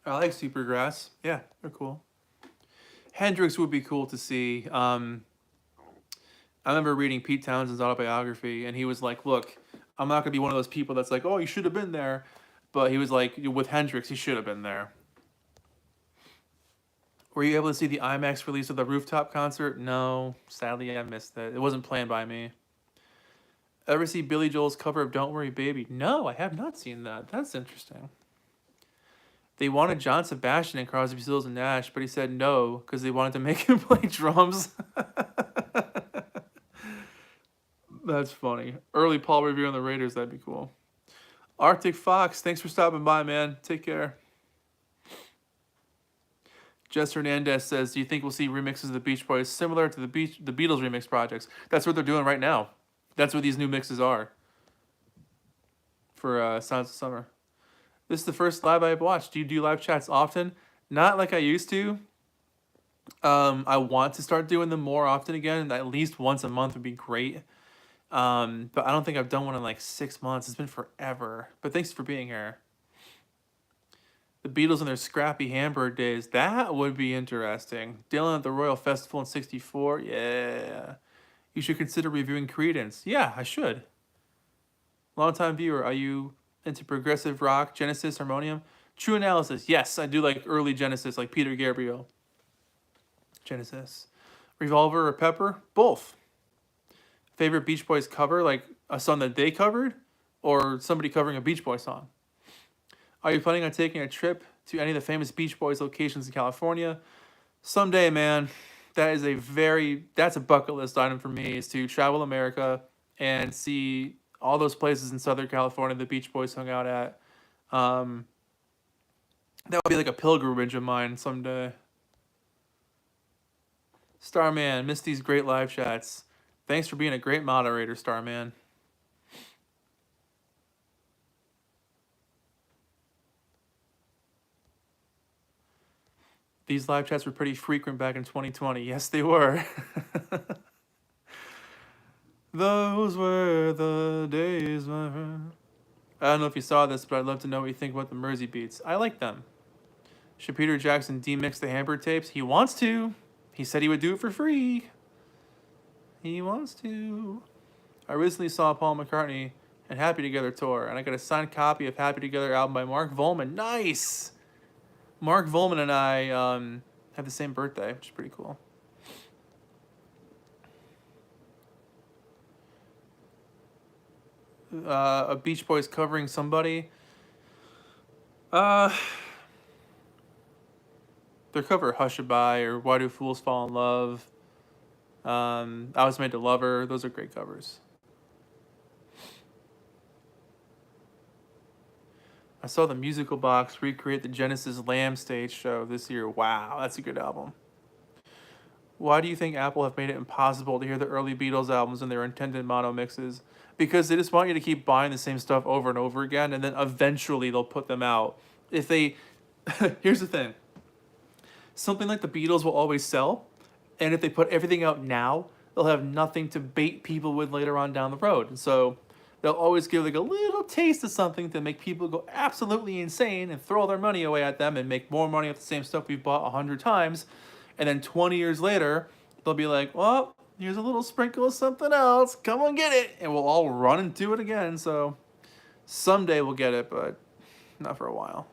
I like Supergrass. Yeah, they're cool. Hendrix would be cool to see. I remember reading Pete Townshend's autobiography, and he was like, "Look, I'm not gonna be one of those people that's like, oh, you should have been there," but he was like, with Hendrix, he should have been there. Were you able to see the IMAX release of the Rooftop concert? No, sadly, I missed it. It wasn't planned by me. Ever see Billy Joel's cover of "Don't Worry, Baby"? No, I have not seen that. That's interesting. They wanted John Sebastian and Crosby, Stills and Nash, but he said no because they wanted to make him play drums. That's funny. Early Paul review on the Raiders, that'd be cool. Arctic Fox, thanks for stopping by, man. Take care. Jess Hernandez says, do you think we'll see remixes of the Beach Boys similar to the Beatles remix projects? That's what they're doing right now. That's what these new mixes are for Sounds of Summer. This is the first live I've watched. Do you do live chats often? Not like I used to. I want to start doing them more often again. At least once a month would be great. But I don't think I've done one in like 6 months. It's been forever. But thanks for being here. The Beatles and their scrappy Hamburg days. That would be interesting. Dylan at the Royal Festival in '64. Yeah. You should consider reviewing Creedence. Yeah, I should. Long-time viewer, are you into progressive rock, Genesis, Harmonium? True analysis. Yes, I do like early Genesis, like Peter Gabriel. Genesis. Revolver or Pepper? Both. Favorite Beach Boys cover, like a song that they covered, or somebody covering a Beach Boys song? Are you planning on taking a trip to any of the famous Beach Boys locations in California? Someday, man. That's a bucket list item for me, is to travel America and see all those places in Southern California the Beach Boys hung out at. That would be like a pilgrimage of mine someday. Starman, missed these great live chats. Thanks for being a great moderator, Starman. These live chats were pretty frequent back in 2020. Yes, they were. Those were the days, my friend. I don't know if you saw this, but I'd love to know what you think about the Mersey beats. I like them. Should Peter Jackson demix the Hamburg tapes? He wants to. He said he would do it for free. He wants to. I recently saw Paul McCartney and Happy Together tour, and I got a signed copy of Happy Together album by Mark Volman. Nice! Mark Volman and I have the same birthday, which is pretty cool. A Beach Boys covering somebody. Their cover Hushabye or Why Do Fools Fall in Love. I Was Made to Love Her. Those are great covers. I saw the Musical Box recreate the Genesis Lamb stage show this year. Wow, that's a good album. Why do you think Apple have made it impossible to hear the early Beatles albums in their intended mono mixes? Because they just want you to keep buying the same stuff over and over again, and then eventually they'll put them out. If they... Here's the thing. Something like the Beatles will always sell, and if they put everything out now, they'll have nothing to bait people with later on down the road. And so they'll always give like a little taste of something to make people go absolutely insane and throw their money away at them and make more money off the same stuff we've bought 100 times. And then 20 years later, they'll be like, well, here's a little sprinkle of something else. Come on, get it. And we'll all run and do it again. So someday we'll get it, but not for a while.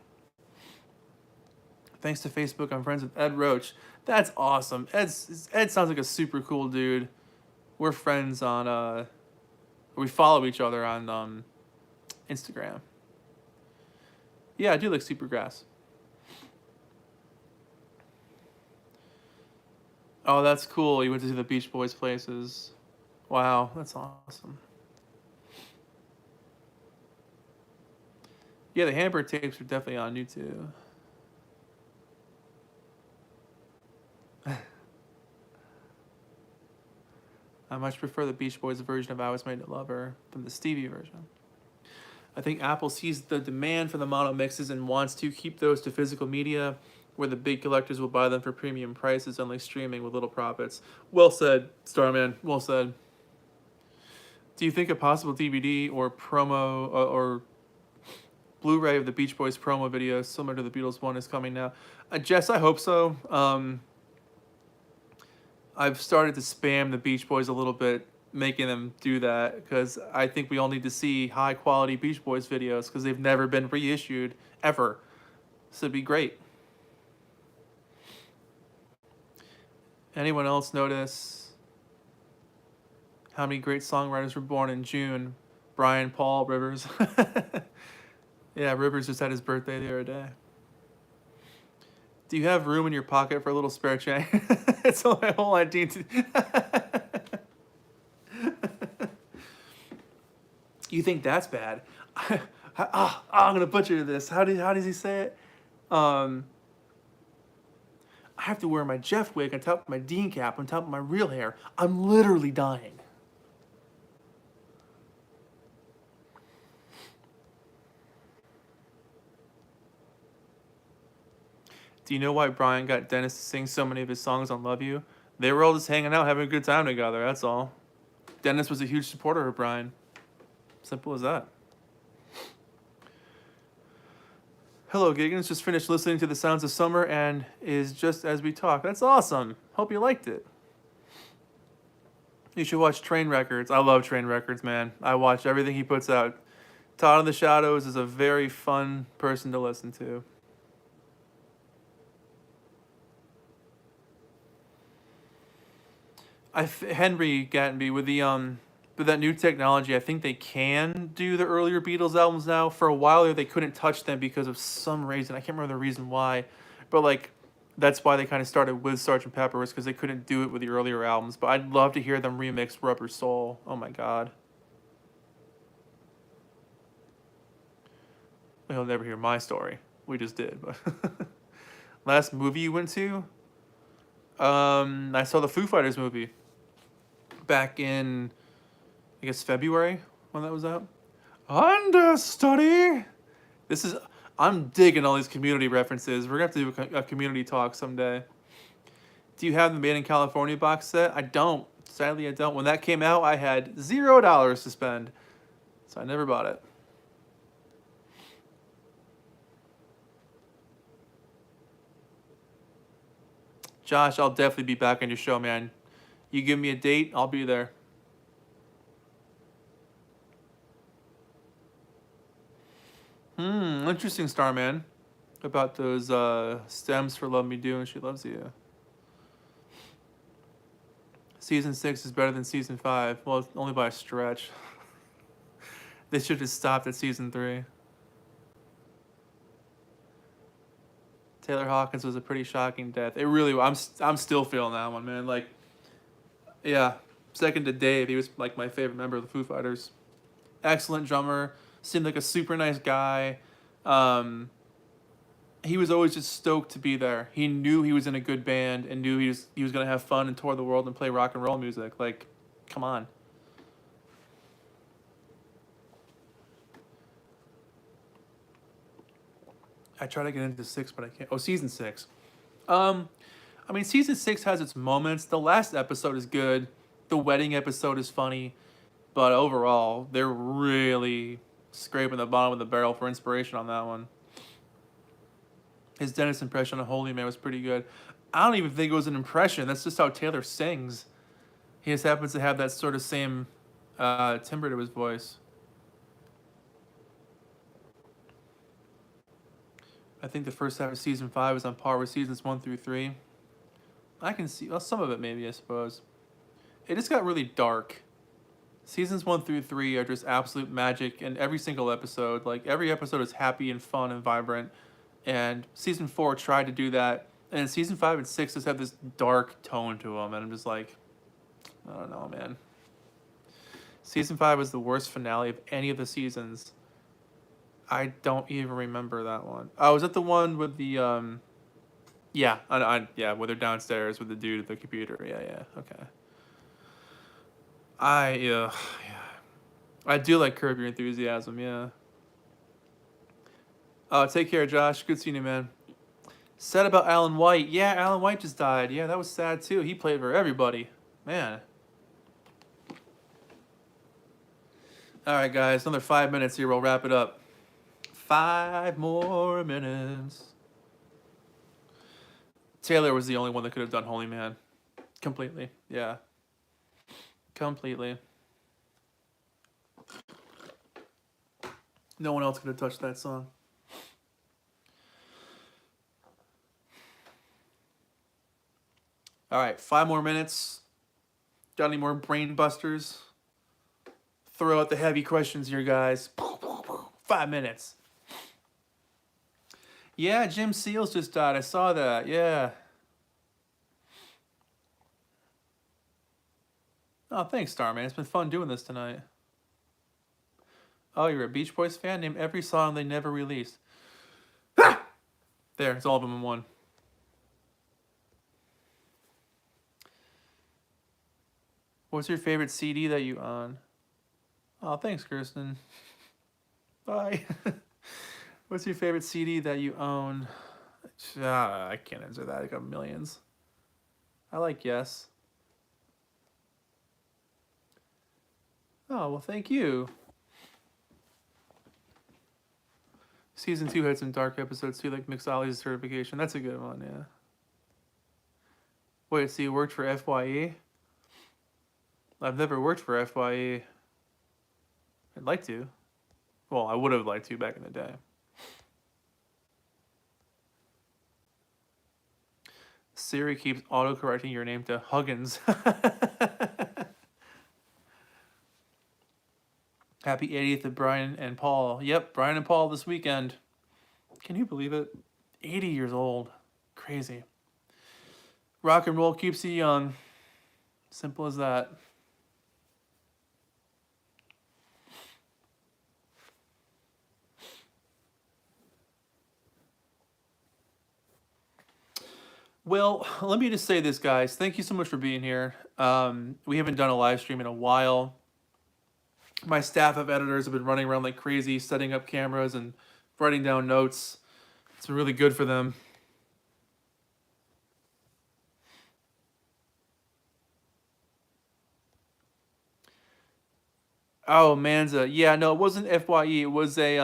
Thanks to Facebook, I'm friends with Ed Roach. That's awesome. Ed sounds like a super cool dude. We're friends on, we follow each other on Instagram. Yeah, I do like Supergrass. Oh, that's cool. You went to see the Beach Boys places. Wow, that's awesome. Yeah, the Hamburg tapes are definitely on YouTube. I much prefer the Beach Boys version of I Was Made to Love Her than the Stevie version. I think Apple sees the demand for the mono mixes and wants to keep those to physical media, where the big collectors will buy them for premium prices, unlike streaming with little profits. Well said, Starman. Well said. Do you think a possible DVD or promo or Blu-ray of the Beach Boys promo video similar to the Beatles one is coming now? Jess, I hope so. I've started to spam the Beach Boys a little bit, making them do that because I think we all need to see high quality Beach Boys videos because they've never been reissued ever. So it'd be great. Anyone else notice how many great songwriters were born in June? Brian, Paul, Rivers. Yeah, Rivers just had his birthday the other day. Do you have room in your pocket for a little spare change? It's only a whole idea. You think that's bad? I'm gonna butcher this. How does he say it? I have to wear my Jeff wig on top of my Dean cap on top of my real hair. I'm literally dying. Do you know why Brian got Dennis to sing so many of his songs on Love You? They were all just hanging out, having a good time together, that's all. Dennis was a huge supporter of Brian. Simple as that. Hello, Giggins. Just finished listening to The Sounds of Summer and is just as we talk. That's awesome. Hope you liked it. You should watch Train Records. I love Train Records, man. I watch everything he puts out. Todd in the Shadows is a very fun person to listen to. Henry Gattenby with that new technology, I think they can do the earlier Beatles albums now. For a while there, they couldn't touch them because of some reason. I can't remember the reason why, but like that's why they kind of started with Sgt. Pepper, was because they couldn't do it with the earlier albums. But I'd love to hear them remix Rubber Soul. Oh my god. Well, he'll never hear my story. We just did, but last movie you went to? I saw the Foo Fighters movie back in, I guess, February when that was out. Understudy. I'm digging all these community references. We're gonna have to do a community talk someday. Do you have the Made in California box set? I don't. Sadly, I don't. When that came out, I had $0 to spend, so I never bought it. Josh, I'll definitely be back on your show, man. You give me a date, I'll be there. Interesting, Starman. About those stems for Love Me Do and She Loves You. Season 6 is better than Season 5. Well, only by a stretch. They should have stopped at Season 3. Taylor Hawkins was a pretty shocking death. It really was. I'm still feeling that one, man. Like, yeah, second to Dave, he was like my favorite member of the Foo Fighters. Excellent drummer, seemed like a super nice guy. He was always just stoked to be there. He knew he was in a good band and knew he was gonna have fun and tour the world and play rock and roll music. Like, come on. I try to get into 6, but I can't. Oh, Season 6. I mean, Season 6 has its moments. The last episode is good. The wedding episode is funny. But overall, they're really scraping the bottom of the barrel for inspiration on that one. His Dennis impression of Holy Man was pretty good. I don't even think it was an impression. That's just how Taylor sings. He just happens to have that sort of same timbre to his voice. I think the first half of Season 5 is on par with Seasons 1 through 3. I can see, well, some of it maybe, I suppose. It just got really dark. Seasons 1 through 3 are just absolute magic in every single episode. Like, every episode is happy and fun and vibrant. And Season 4 tried to do that. And then Season 5 and 6 just have this dark tone to them. And I'm just like, I don't know, man. Season 5 was the worst finale of any of the seasons. I don't even remember that one. Oh, was that the one with the yeah, yeah, where they're downstairs with the dude at the computer. Yeah, okay. Yeah. I do like Curb Your Enthusiasm, yeah. Take care, Josh. Good seeing you, man. Said about Alan White. Yeah, Alan White just died. Yeah, that was sad too. He played for everybody. Man. All right, guys, another 5 minutes here. We'll wrap it up. 5 more minutes. Taylor was the only one that could have done Holy Man. Completely. Yeah. Completely. No one else could have touched that song. All right, 5 more minutes. Got any more brain busters? Throw out the heavy questions here, guys. 5 minutes. Yeah, Jim Seals just died. I saw that. Yeah. Oh, thanks, Starman. It's been fun doing this tonight. Oh, you're a Beach Boys fan? Name every song they never released. There, it's all of them in one. What's your favorite CD that you own? Oh, thanks, Kirsten. Bye. What's your favorite CD that you own? I can't answer that. I got millions. I like Yes. Oh, well, thank you. Season 2 had some dark episodes too, like Mixology's certification. That's a good one, yeah. Wait, so you worked for FYE? I've never worked for FYE. I'd like to. Well, I would have liked to back in the day. Siri keeps auto-correcting your name to Huggins. Happy 80th to Brian and Paul. Yep, Brian and Paul this weekend. Can you believe it? 80 years old. Crazy. Rock and roll keeps you young. Simple as that. Well, let me just say this, guys. Thank you so much for being here. We haven't done a live stream in a while. My staff of editors have been running around like crazy, setting up cameras and writing down notes. It's been really good for them. Oh, Manza. Yeah, no, it wasn't FYE. It was a,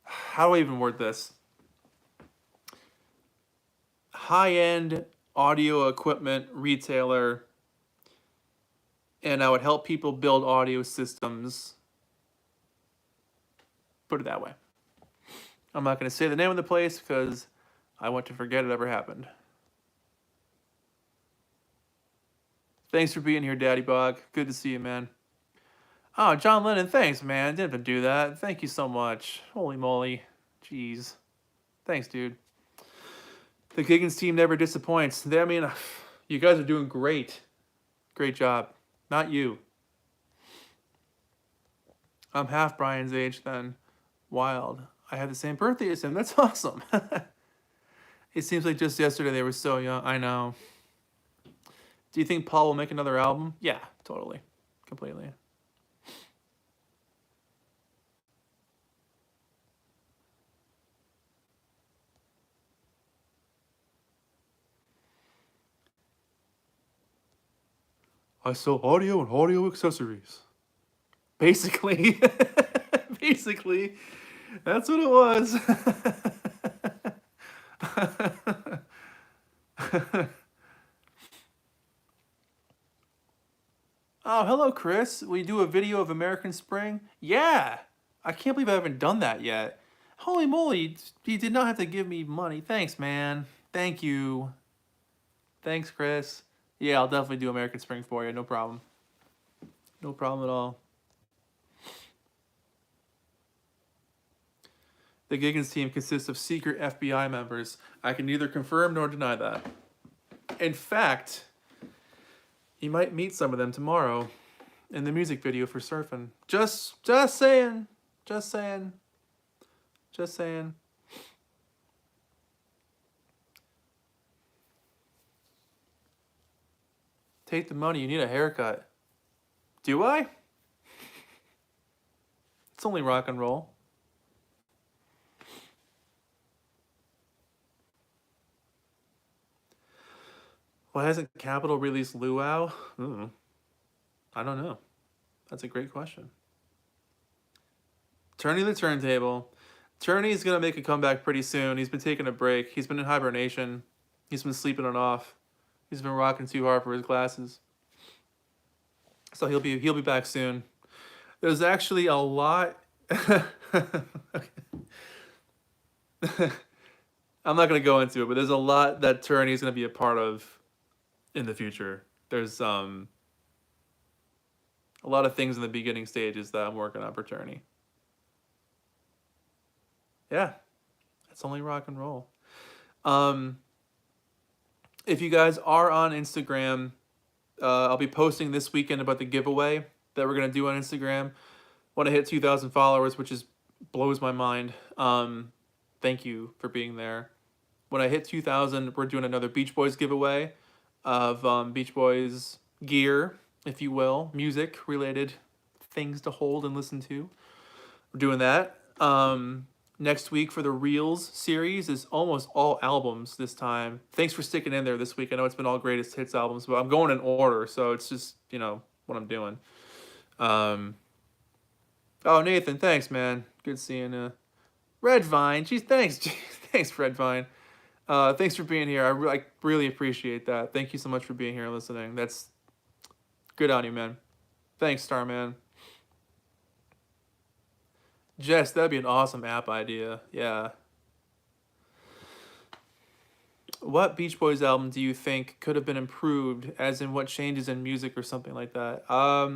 how do I even word this? High-end audio equipment retailer, and I would help people build audio systems. Put it that way. I'm not going to say the name of the place because I want to forget it ever happened. Thanks for being here, Daddy Bog. Good to see you, man. Oh, John Lennon, thanks, man. Didn't have to do that. Thank you so much. Holy moly. Jeez. Thanks, dude. The Giggins team never disappoints. I mean, you guys are doing great. Great job. Not you. I'm half Brian's age then. Wild. I had the same birthday as him. That's awesome. It seems like just yesterday they were so young. I know. Do you think Paul will make another album? Yeah, totally. Completely. I sell audio and audio accessories. Basically. Basically. That's what it was. Oh, hello, Chris. We do a video of American Spring? Yeah. I can't believe I haven't done that yet. Holy moly. You did not have to give me money. Thanks, man. Thank you. Thanks, Chris. Yeah, I'll definitely do American Spring for you. No problem. No problem at all. The Giggins team consists of secret FBI members. I can neither confirm nor deny that. In fact, you might meet some of them tomorrow in the music video for Surfing. Just saying. Just saying. Just saying. Take the money. You need a haircut. Do I? It's only rock and roll. Why hasn't Capitol released Luau? I don't know. That's a great question. Turning the turntable. Turney's going to make a comeback pretty soon. He's been taking a break. He's been in hibernation. He's been sleeping it off. He's been rocking too hard for his glasses. So he'll be back soon. There's actually a lot. I'm not gonna go into it, but there's a lot that Turney is gonna be a part of in the future. There's a lot of things in the beginning stages that I'm working on for Turney. Yeah, it's only rock and roll. If you guys are on Instagram, I'll be posting this weekend about the giveaway that we're gonna do on Instagram. Want to hit 2,000 followers, which is blows my mind. Thank you for being there. When I hit 2,000, we're doing another Beach Boys giveaway of Beach Boys gear, if you will, music related things to hold and listen to. We're doing that. Next week for the Reels series is almost all albums this time. Thanks for sticking in there this week. I know it's been all greatest hits albums, but I'm going in order, so it's just, what I'm doing. Oh, Nathan, thanks, man. Good seeing Red Vine. Geez, thanks. Thanks, Red Vine. Thanks for being here. I really appreciate that. Thank you so much for being here and listening. That's good on you, man. Thanks, Starman. Jess, that'd be an awesome app idea. Yeah. What Beach Boys album do you think could have been improved, as in what changes in music or something like that? I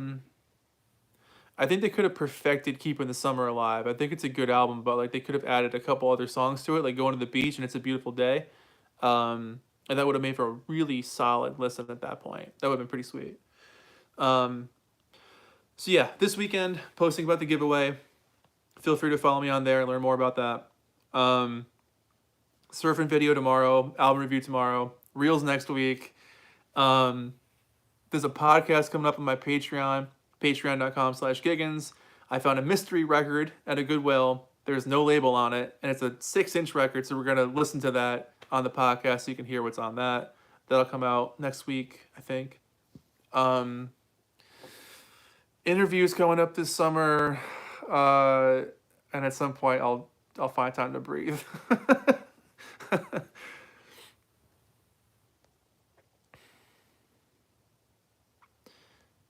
think they could have perfected Keeping the Summer Alive. I think it's a good album, but like they could have added a couple other songs to it, like Going to the Beach and It's a Beautiful Day. And that would have made for a really solid listen at that point. That would have been pretty sweet. So yeah, this weekend, posting about the giveaway. Feel free to follow me on there and learn more about that. Surfing video tomorrow, album review tomorrow, Reels next week. There's a podcast coming up on my Patreon, patreon.com/Giggins. I found a mystery record at a Goodwill. There's no label on it, and it's a 6-inch record, so we're going to listen to that on the podcast so you can hear what's on that. That'll come out next week, I think. Interviews coming up this summer, and at some point I'll find time to breathe.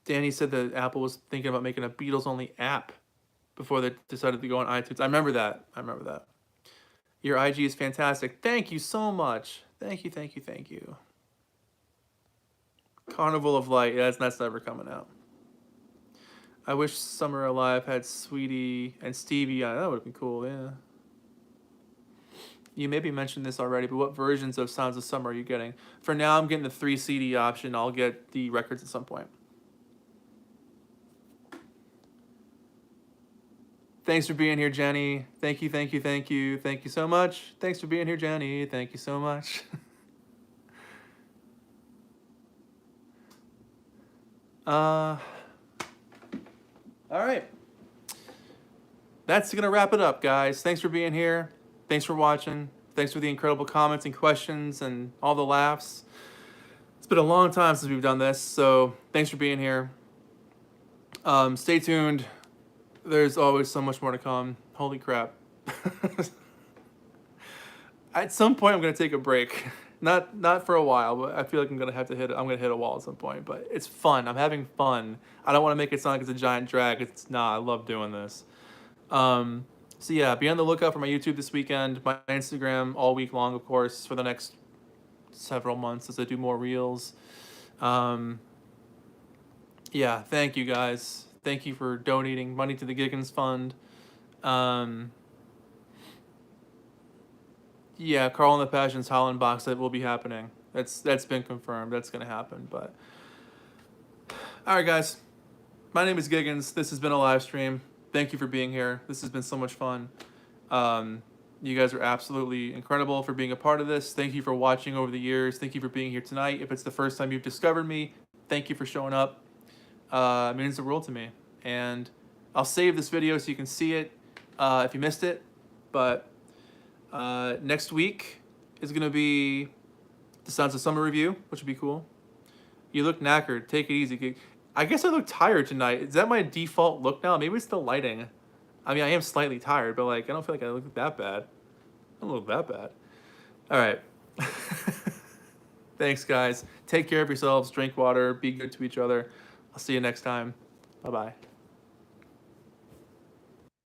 Danny said that Apple was thinking about making a Beatles-only app before they decided to go on iTunes. I remember that. Your IG is fantastic. Thank you so much. Thank you. Carnival of Light. Yeah, that's never coming out. I wish Summer Alive had Sweetie and Stevie on it. That would have been cool, yeah. You maybe mentioned this already, but what versions of Sounds of Summer are you getting? For now, I'm getting the 3 CD option. I'll get the records at some point. Thanks for being here, Jenny. Thank you. Thank you so much. Thanks for being here, Jenny. Thank you so much. All right. That's going to wrap it up, guys. Thanks for being here. Thanks for watching. Thanks for the incredible comments and questions and all the laughs. It's been a long time since we've done this, so thanks for being here. Stay tuned. There's always so much more to come. Holy crap. At some point, I'm going to take a break. Not for a while, but I feel like I'm going to hit a wall at some point. But it's fun. I'm having fun. I don't want to make it sound like it's a giant drag. It's not. I love doing this. So yeah, be on the lookout for my YouTube this weekend, my Instagram all week long, of course, for the next several months as I do more reels. Yeah, thank you guys. Thank you for donating money to the Giggins Fund. Yeah, Carl and the Passions Holland box set will be happening. That's been confirmed. That's gonna happen. But all right, guys. My name is Giggins. This has been a live stream. Thank you for being here. This has been so much fun. You guys are absolutely incredible for being a part of this. Thank you for watching over the years. Thank you for being here tonight. If it's the first time you've discovered me, thank you for showing up. It means the world to me. And I'll save this video so you can see it if you missed it. But next week is going to be the Sounds of Summer review, which would be cool. You look knackered. Take it easy. I guess I look tired tonight. Is that my default look now? Maybe it's the lighting. I mean, I am slightly tired, but like I don't feel like I look that bad. I don't look that bad. All right. Thanks, guys. Take care of yourselves. Drink water. Be good to each other. I'll see you next time. Bye-bye.